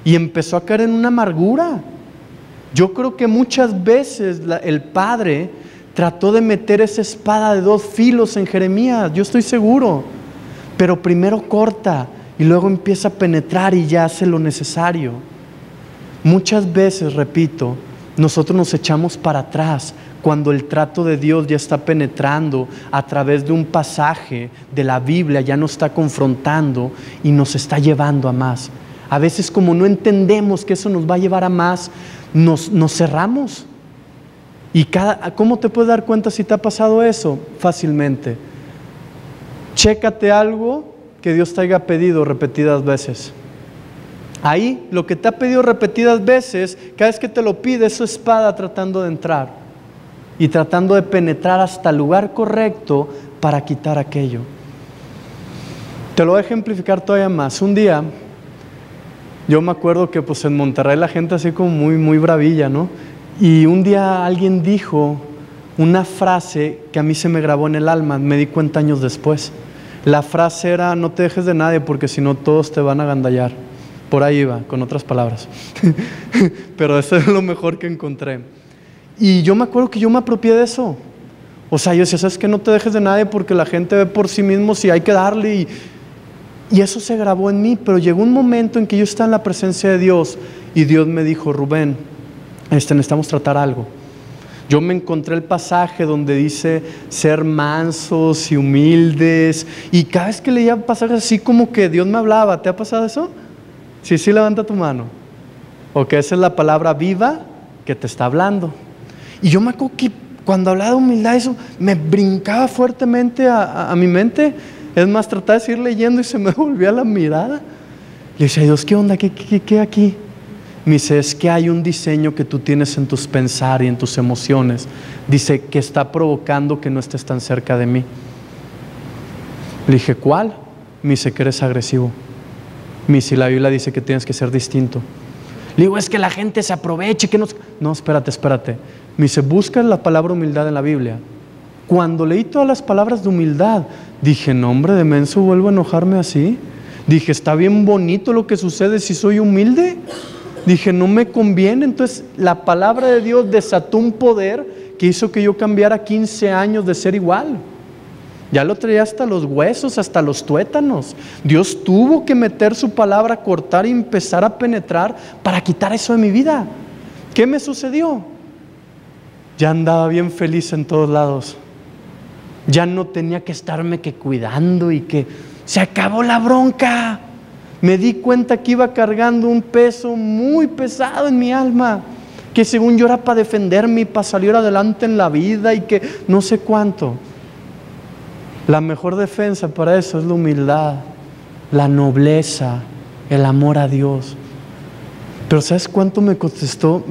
Y empezó a caer en una amargura. Yo creo que muchas veces el Padre trató de meter esa espada de dos filos en Jeremías, yo estoy seguro. Pero primero corta y luego empieza a penetrar y ya hace lo necesario. Muchas veces, repito, nosotros nos echamos para atrás cuando el trato de Dios ya está penetrando a través de un pasaje de la Biblia, ya nos está confrontando y nos está llevando a más. A veces, como no entendemos que eso nos va a llevar a más, nos cerramos. ¿Y cómo te puedes dar cuenta si te ha pasado eso? Fácilmente. Chécate algo que Dios te haya pedido repetidas veces. Ahí, lo que te ha pedido repetidas veces, cada vez que te lo pide, es su espada tratando de entrar y tratando de penetrar hasta el lugar correcto para quitar aquello. Te lo voy a ejemplificar todavía más. Un día Yo me acuerdo que pues en Monterrey la gente así como muy, muy bravilla, ¿no? Y un día alguien dijo una frase que a mí se me grabó en el alma, me di cuenta años después. La frase era: no te dejes de nadie porque si no todos te van a agandallar. Por ahí iba, con otras palabras. Pero eso es lo mejor que encontré. Y yo me acuerdo que yo me apropié de eso. O sea, yo decía, ¿sabes qué? No te dejes de nadie porque la gente ve por sí mismo si hay que darle. Y eso se grabó en mí. Pero llegó un momento en que yo estaba en la presencia de Dios y Dios me dijo: Rubén, necesitamos tratar algo. Yo me encontré el pasaje donde dice ser mansos y humildes, y cada vez que leía pasajes así como que Dios me hablaba. ¿Te ha pasado eso? Sí, levanta tu mano. Ok, esa es la palabra viva que te está hablando. Y yo me acuerdo que cuando hablaba de humildad, eso me brincaba fuertemente a mi mente. Es más, trataba de seguir leyendo y se me volvía la mirada. Le decía: Dios, ¿qué onda? ¿Qué aquí? Me dice: es que hay un diseño que tú tienes en tus pensar y en tus emociones. Dice que está provocando que no estés tan cerca de mí. Le dije: ¿cuál? Me dice que eres agresivo. Me dice: la Biblia dice que tienes que ser distinto. Le digo: es que la gente se aproveche, que no, espérate. Me dice: busca la palabra humildad en la Biblia. Cuando leí todas las palabras de humildad, dije: no, hombre, de menso, vuelvo a enojarme así. Dije: está bien bonito lo que sucede si soy humilde. Dije: no me conviene. Entonces la palabra de Dios desató un poder que hizo que yo cambiara 15 años de ser igual. Ya lo traía hasta los huesos, hasta los tuétanos. Dios tuvo que meter su palabra, cortar y empezar a penetrar para quitar eso de mi vida. ¿Qué me sucedió? Ya andaba bien feliz en todos lados. Ya no tenía que estarme cuidando y que se acabó la bronca. Me di cuenta que iba cargando un peso muy pesado en mi alma, que según yo era para defenderme y para salir adelante en la vida y que no sé cuánto. La mejor defensa para eso es la humildad, la nobleza, el amor a Dios. Pero ¿sabes cuánto me costó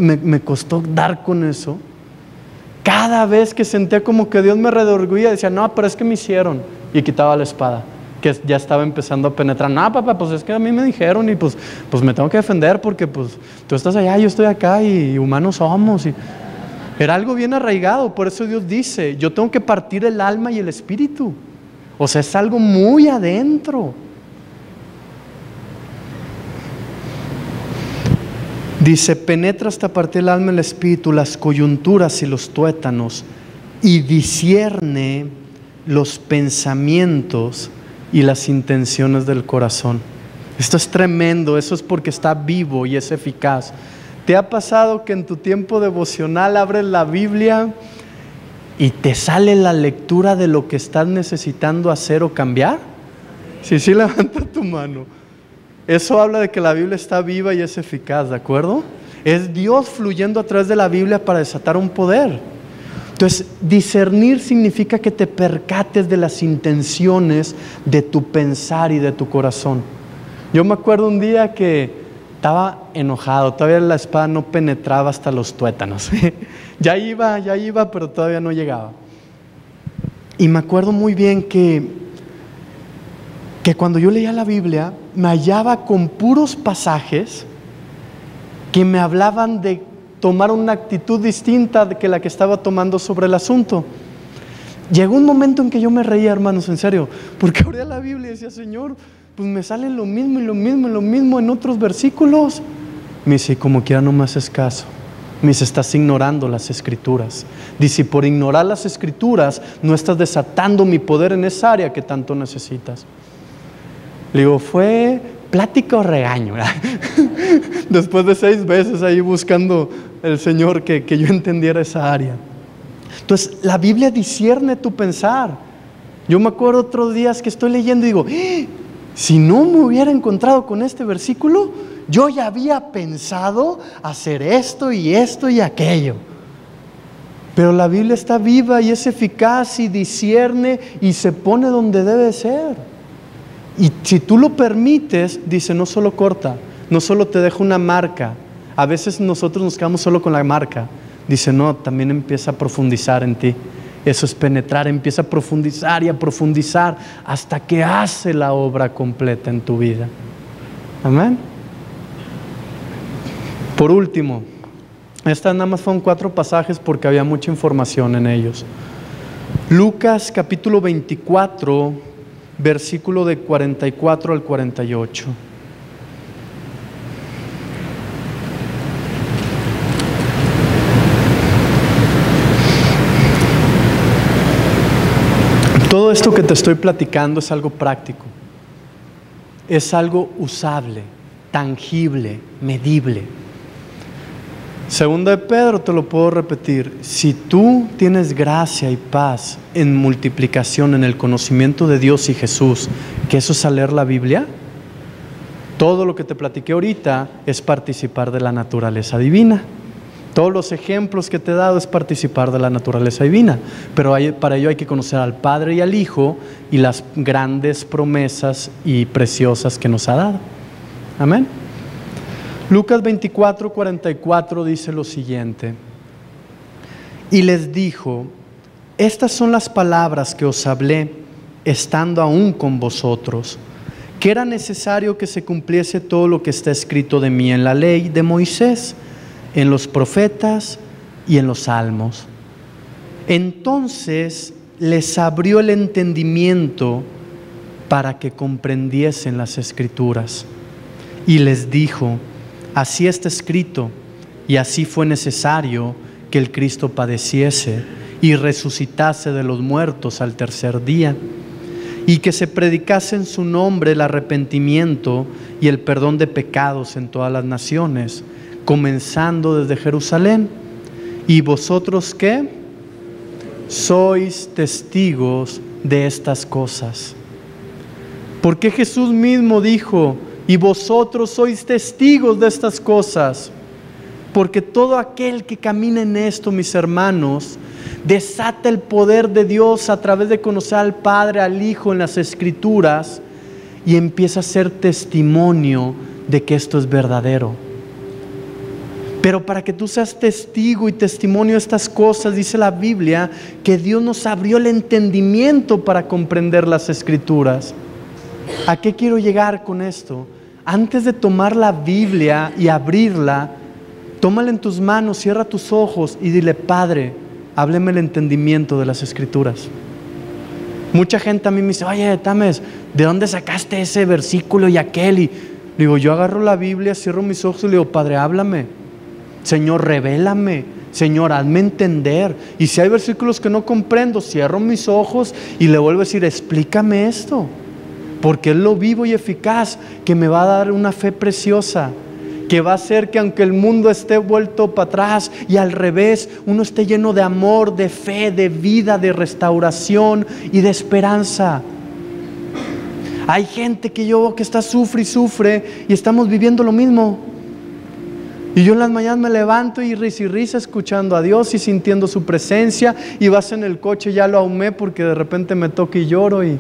dar con eso? Cada vez que sentía como que Dios me redarguía, decía: no, pero es que me hicieron. Y quitaba la espada, que ya estaba empezando a penetrar. No, papá, pues es que a mí me dijeron y pues me tengo que defender porque pues tú estás allá, yo estoy acá y humanos somos. Y era algo bien arraigado. Por eso Dios dice: yo tengo que partir el alma y el espíritu. O sea, es algo muy adentro. Dice: penetra hasta partir el alma y el espíritu, las coyunturas y los tuétanos, y discierne los pensamientos y las intenciones del corazón. Esto es tremendo. Eso es porque está vivo y es eficaz. ¿Te ha pasado que en tu tiempo devocional abres la Biblia y te sale la lectura de lo que estás necesitando hacer o cambiar? Sí, levanta tu mano. Eso habla de que la Biblia está viva y es eficaz, ¿de acuerdo? Es Dios fluyendo a través de la Biblia para desatar un poder. Entonces, discernir significa que te percates de las intenciones de tu pensar y de tu corazón. Yo me acuerdo un día que estaba enojado, todavía la espada no penetraba hasta los tuétanos. Ya iba, pero todavía no llegaba. Y me acuerdo muy bien que cuando yo leía la Biblia, me hallaba con puros pasajes que me hablaban de tomar una actitud distinta que la que estaba tomando sobre el asunto. Llegó un momento en que yo me reía, hermanos, en serio, porque abría la Biblia y decía: Señor, pues me sale lo mismo en otros versículos. Me dice: como quiera no me haces caso. Me dice: estás ignorando las Escrituras. Dice: por ignorar las Escrituras no estás desatando mi poder en esa área que tanto necesitas. Le digo: ¿fue plática o regaño? Después de 6 veces ahí buscando el Señor que yo entendiera esa área. Entonces la Biblia discierne tu pensar. Yo me acuerdo otros días que estoy leyendo y digo: si no me hubiera encontrado con este versículo, yo ya había pensado hacer esto y aquello. Pero la Biblia está viva y es eficaz y discierne y se pone donde debe ser. Y si tú lo permites, dice, no solo corta, no solo te deja una marca. A veces nosotros nos quedamos solo con la marca. Dice: no, también empieza a profundizar en ti. Eso es penetrar, empieza a profundizar y a profundizar hasta que hace la obra completa en tu vida. Amén. Por último, estas nada más fueron 4 pasajes porque había mucha información en ellos. Lucas capítulo 24, versículo de 44 al 48. Todo esto que te estoy platicando es algo práctico, es algo usable, tangible, medible. Segunda de Pedro, te lo puedo repetir: si tú tienes gracia y paz en multiplicación en el conocimiento de Dios y Jesús, que eso es a leer la Biblia, todo lo que te platiqué ahorita es participar de la naturaleza divina. Todos los ejemplos que te he dado es participar de la naturaleza divina, pero para ello hay que conocer al Padre y al Hijo y las grandes promesas y preciosas que nos ha dado. Amén. Lucas 24, 44 dice lo siguiente: y les dijo: estas son las palabras que os hablé estando aún con vosotros, que era necesario que se cumpliese todo lo que está escrito de mí en la ley de Moisés, en los profetas y en los salmos. Entonces les abrió el entendimiento para que comprendiesen las Escrituras, y les dijo: así está escrito, y así fue necesario que el Cristo padeciese y resucitase de los muertos al tercer día, y que se predicase en su nombre el arrepentimiento y el perdón de pecados en todas las naciones, comenzando desde Jerusalén. ¿Y vosotros qué? Sois testigos de estas cosas. Porque Jesús mismo dijo: y vosotros sois testigos de estas cosas. Porque todo aquel que camina en esto, mis hermanos, desata el poder de Dios a través de conocer al Padre, al Hijo en las Escrituras, y empieza a ser testimonio de que esto es verdadero. Pero para que tú seas testigo y testimonio de estas cosas, dice la Biblia que Dios nos abrió el entendimiento para comprender las Escrituras. ¿A qué quiero llegar con esto? Antes de tomar la Biblia y abrirla, tómala en tus manos, cierra tus ojos y dile: Padre, hábleme el entendimiento de las Escrituras. Mucha gente a mí me dice: oye, Tames, ¿de dónde sacaste ese versículo y aquel? Y digo, yo agarro la Biblia, cierro mis ojos y le digo: Padre, háblame. Señor, revélame. Señor, hazme entender. Y si hay versículos que no comprendo, cierro mis ojos y le vuelvo a decir: explícame esto, porque es lo vivo y eficaz que me va a dar una fe preciosa, que va a hacer que aunque el mundo esté vuelto para atrás y al revés, uno esté lleno de amor, de fe, de vida, de restauración y de esperanza. Hay gente que yo veo que está sufre y sufre y estamos viviendo lo mismo. Y yo en las mañanas me levanto y risa escuchando a Dios y sintiendo su presencia, y vas en el coche, ya lo ahumé porque de repente me toca y lloro y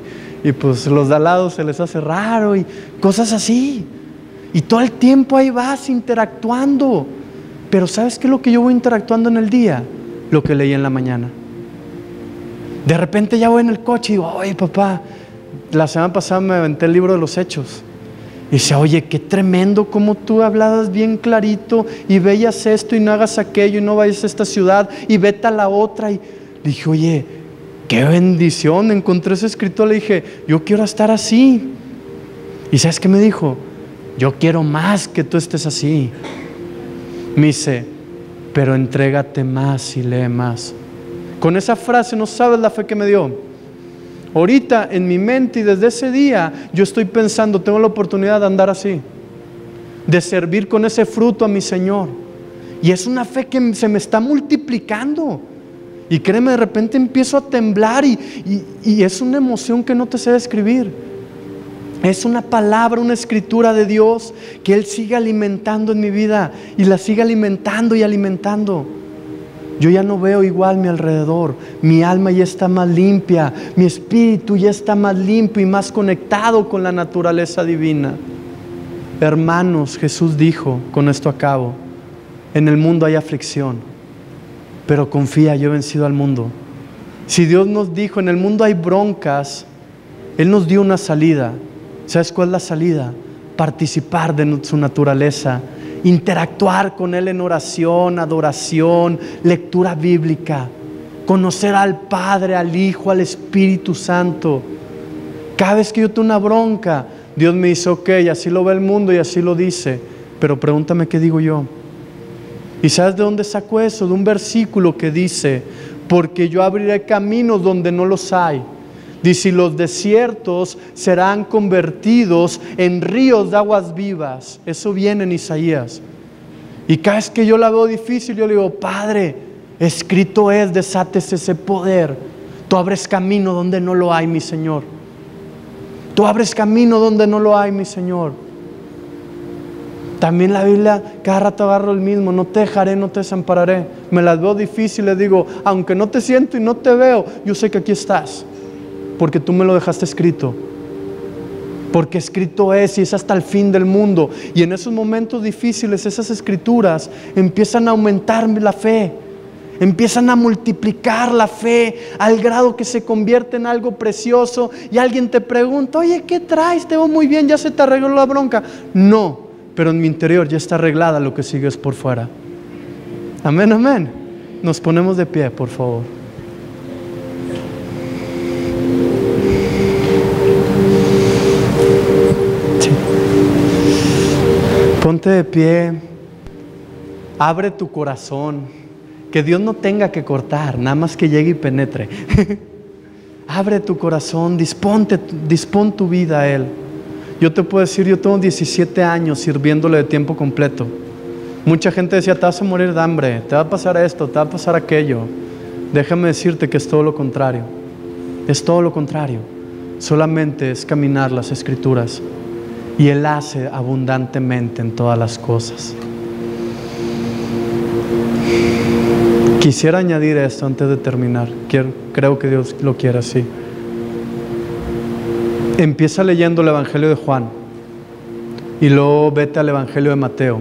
pues los de al lado se les hace raro y cosas así. Y todo el tiempo ahí vas interactuando. Pero ¿sabes qué es lo que yo voy interactuando en el día? Lo que leí en la mañana. De repente ya voy en el coche y digo: oye, papá, la semana pasada me aventé el libro de los Hechos. Y dice: oye, qué tremendo como tú hablabas bien clarito y veías esto y no hagas aquello y no vayas a esta ciudad y vete a la otra. Y le dije: oye, qué bendición, encontré ese escrito. Le dije: yo quiero estar así. ¿Y sabes qué me dijo? Yo quiero más que tú estés así. Me dice: pero entrégate más y lee más. Con esa frase no sabes la fe que me dio. Ahorita en mi mente y desde ese día yo estoy pensando: tengo la oportunidad de andar así, de servir con ese fruto a mi Señor. Y es una fe que se me está multiplicando. Y créeme, de repente empiezo a temblar y es una emoción que no te sé describir. Es una palabra, una escritura de Dios que Él sigue alimentando en mi vida y la sigue alimentando y alimentando. Yo ya no veo igual mi alrededor, mi alma ya está más limpia, mi espíritu ya está más limpio y más conectado con la naturaleza divina. Hermanos, Jesús dijo, con esto acabo: en el mundo hay aflicción, pero confía, yo he vencido al mundo. Si Dios nos dijo, en el mundo hay broncas, Él nos dio una salida. ¿Sabes cuál es la salida? Participar de su naturaleza interactuar con Él en oración, adoración, lectura bíblica, conocer al Padre, al Hijo, al Espíritu Santo. Cada vez que yo tengo una bronca, Dios me dice, ok, así lo ve el mundo y así lo dice, pero pregúntame qué digo yo. ¿Y sabes de dónde saco eso? De un versículo que dice, porque yo abriré caminos donde no los hay. Dice, y los desiertos serán convertidos en ríos de aguas vivas. Eso viene en Isaías. Y cada vez que yo la veo difícil, yo le digo, Padre, escrito es, desates ese poder. Tú abres camino donde no lo hay, mi Señor. Tú abres camino donde no lo hay, mi Señor. También la Biblia, cada rato agarro el mismo, no te dejaré, no te desampararé. Me las veo difíciles, digo, aunque no te siento y no te veo, yo sé que aquí estás, porque tú me lo dejaste escrito. Porque escrito es, y es hasta el fin del mundo. Y en esos momentos difíciles, esas escrituras empiezan a aumentar la fe, empiezan a multiplicar la fe al grado que se convierte en algo precioso. Y alguien te pregunta, oye, ¿qué traes? Te veo muy bien, ya se te arregló la bronca. No, pero en mi interior ya está arreglada, lo que sigue es por fuera. Amén, amén. Nos ponemos de pie, por favor. Sí. Ponte de pie. Abre tu corazón. Que Dios no tenga que cortar, nada más que llegue y penetre. Abre tu corazón, dispón tu vida a Él. Yo te puedo decir, yo tengo 17 años sirviéndole de tiempo completo. Mucha gente decía, te vas a morir de hambre, te va a pasar esto, te va a pasar aquello. Déjame decirte que es todo lo contrario. Es todo lo contrario. Solamente es caminar las Escrituras. Y Él hace abundantemente en todas las cosas. Quisiera añadir esto antes de terminar. Creo que Dios lo quiere así. Empieza leyendo el Evangelio de Juan y luego vete al Evangelio de Mateo,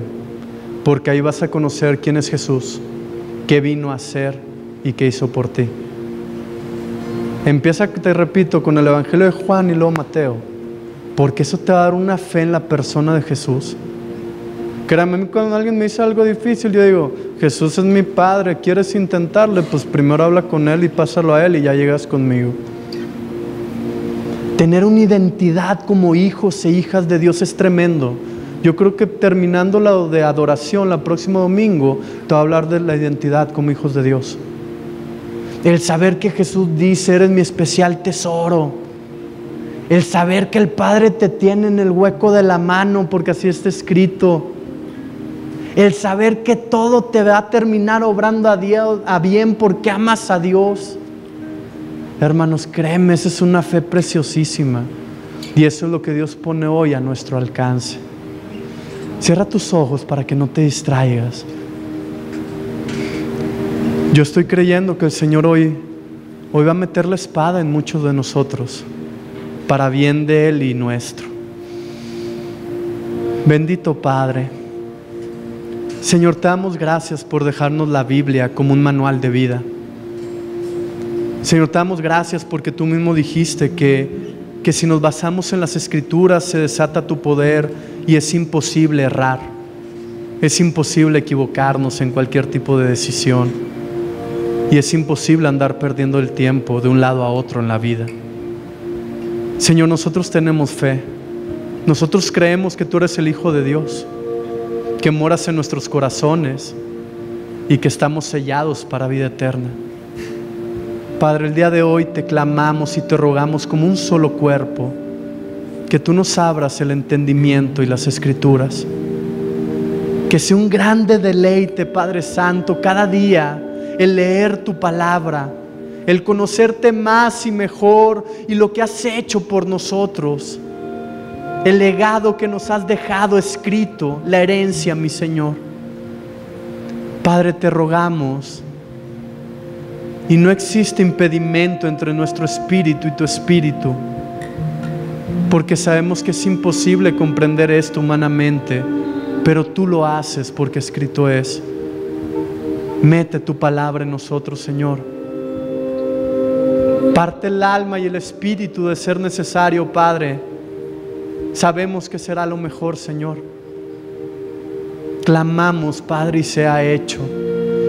porque ahí vas a conocer quién es Jesús, qué vino a hacer y qué hizo por ti. Empieza, te repito, con el Evangelio de Juan y luego Mateo, porque eso te va a dar una fe en la persona de Jesús. Créame, cuando alguien me dice algo difícil, yo digo, Jesús es mi Padre, ¿quieres intentarle? Pues primero habla con Él y pásalo a Él y ya llegas conmigo. Tener una identidad como hijos e hijas de Dios es tremendo. Yo creo que terminando la de adoración, el próximo domingo, te voy a hablar de la identidad como hijos de Dios. El saber que Jesús dice, eres mi especial tesoro. El saber que el Padre te tiene en el hueco de la mano, porque así está escrito. El saber que todo te va a terminar obrando a bien porque amas a Dios. Hermanos, créeme, esa es una fe preciosísima. Y eso es lo que Dios pone hoy a nuestro alcance. Cierra tus ojos para que no te distraigas. Yo estoy creyendo que el Señor hoy va a meter la espada en muchos de nosotros, para bien de Él y nuestro. Bendito Padre. Señor, te damos gracias por dejarnos la Biblia como un manual de vida. Señor, te damos gracias porque tú mismo dijiste que si nos basamos en las Escrituras se desata tu poder y es imposible errar. Es imposible equivocarnos en cualquier tipo de decisión. Y es imposible andar perdiendo el tiempo de un lado a otro en la vida. Señor, nosotros tenemos fe. Nosotros creemos que tú eres el Hijo de Dios, que moras en nuestros corazones y que estamos sellados para vida eterna. Padre, el día de hoy te clamamos y te rogamos como un solo cuerpo, que tú nos abras el entendimiento y las Escrituras. Que sea un grande deleite, Padre Santo, cada día el leer tu palabra, el conocerte más y mejor y lo que has hecho por nosotros, el legado que nos has dejado escrito, la herencia, mi Señor. Padre, te rogamos, y no existe impedimento entre nuestro espíritu y tu espíritu, porque sabemos que es imposible comprender esto humanamente, pero tú lo haces porque escrito es. Mete tu palabra en nosotros, Señor. Parte el alma y el espíritu de ser necesario, Padre. Sabemos que será lo mejor, Señor. Clamamos, Padre, y sea hecho.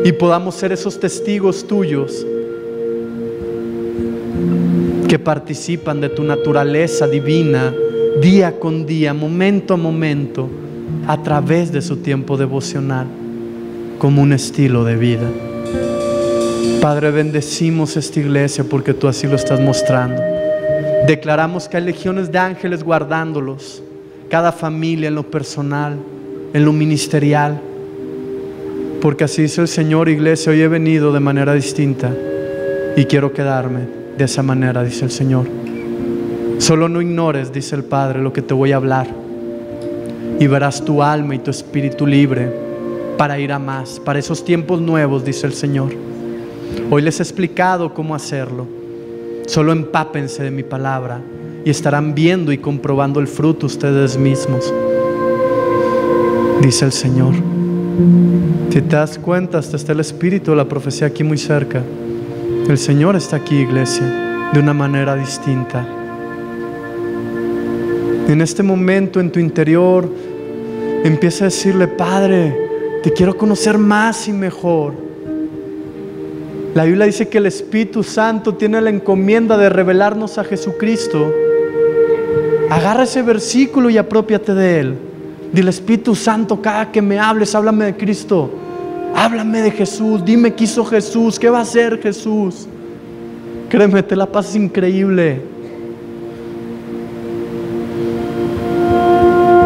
Y podamos ser esos testigos tuyos que participan de tu naturaleza divina día con día, momento a momento, a través de su tiempo devocional, como un estilo de vida. Padre, bendecimos esta iglesia porque tú así lo estás mostrando. Declaramos que hay legiones de ángeles guardándolos, cada familia en lo personal, en lo ministerial, porque así dice el Señor. Iglesia, hoy he venido de manera distinta y quiero quedarme de esa manera, dice el Señor. Solo no ignores, dice el Padre, lo que te voy a hablar, y verás tu alma y tu espíritu libre para ir a más, para esos tiempos nuevos, dice el Señor. Hoy les he explicado cómo hacerlo. Solo empápense de mi palabra y estarán viendo y comprobando el fruto ustedes mismos, dice el Señor. Si te das cuenta, hasta está el espíritu de la profecía aquí muy cerca. El Señor está aquí, iglesia, de una manera distinta. En este momento, en tu interior, empieza a decirle: Padre, te quiero conocer más y mejor. La Biblia dice que el Espíritu Santo tiene la encomienda de revelarnos a Jesucristo. Agarra ese versículo y apropiate de él. Dile: Espíritu Santo, cada que me hables, háblame de Cristo, háblame de Jesús, dime qué hizo Jesús, qué va a hacer Jesús. Créeme, te la pasas increíble.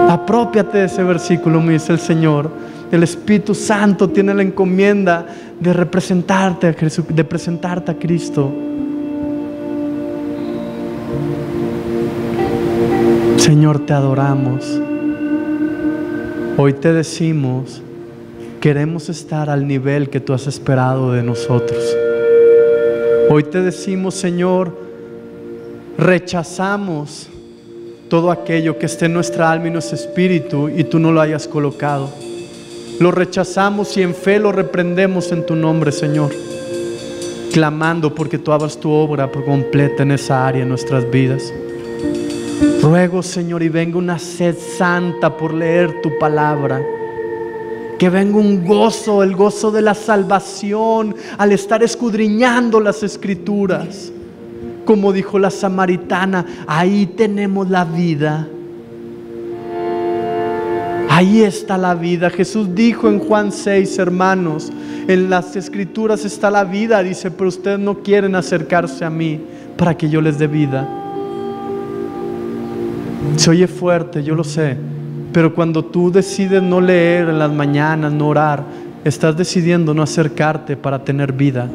Aprópiate de ese versículo, me dice el Señor. El Espíritu Santo tiene la encomienda de representarte a Jesús, de presentarte a Cristo. Señor, te adoramos. Hoy te decimos: queremos estar al nivel que tú has esperado de nosotros. Hoy te decimos, Señor, rechazamos todo aquello que esté en nuestra alma y nuestro espíritu y tú no lo hayas colocado. Lo rechazamos y en fe lo reprendemos en tu nombre, Señor, clamando porque tú hagas tu obra por completa en esa área en nuestras vidas. Ruego, Señor, y venga una sed santa por leer tu palabra. Que venga un gozo, el gozo de la salvación al estar escudriñando las Escrituras. Como dijo la samaritana, ahí tenemos la vida. Ahí está la vida. Jesús dijo en Juan 6, hermanos, en las Escrituras está la vida. Dice, pero ustedes no quieren acercarse a mí para que yo les dé vida. Se oye fuerte, yo lo sé, pero cuando tú decides no leer en las mañanas, no orar, estás decidiendo no acercarte para tener vida.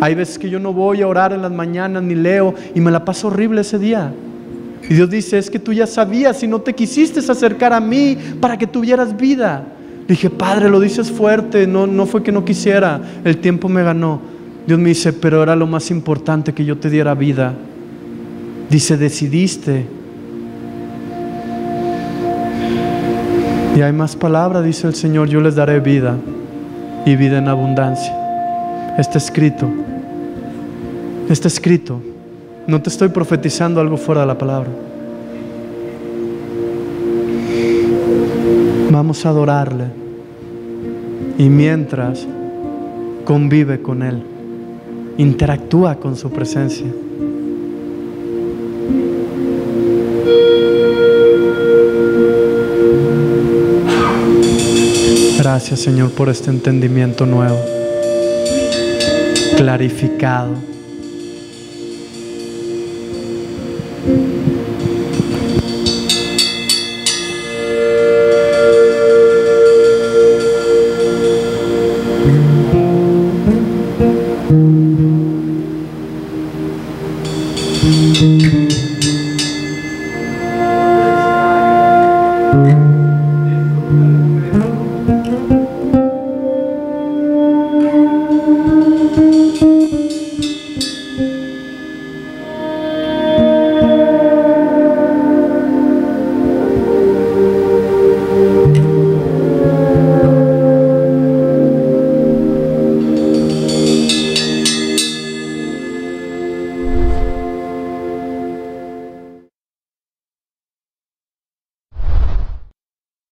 Hay veces que yo no voy a orar en las mañanas ni leo y me la paso horrible ese día. Y Dios dice, es que tú ya sabías y no te quisiste acercar a mí para que tuvieras vida. Le dije, Padre, lo dices fuerte, no fue que no quisiera, el tiempo me ganó. Dios me dice, pero era lo más importante que yo te diera vida. Dice, decidiste. Y hay más palabras, dice el Señor, yo les daré vida y vida en abundancia. Está escrito. Está escrito. No te estoy profetizando algo fuera de la palabra. Vamos a adorarle. Y mientras, convive con Él. Interactúa con su presencia. Gracias, Señor, por este entendimiento nuevo, clarificado.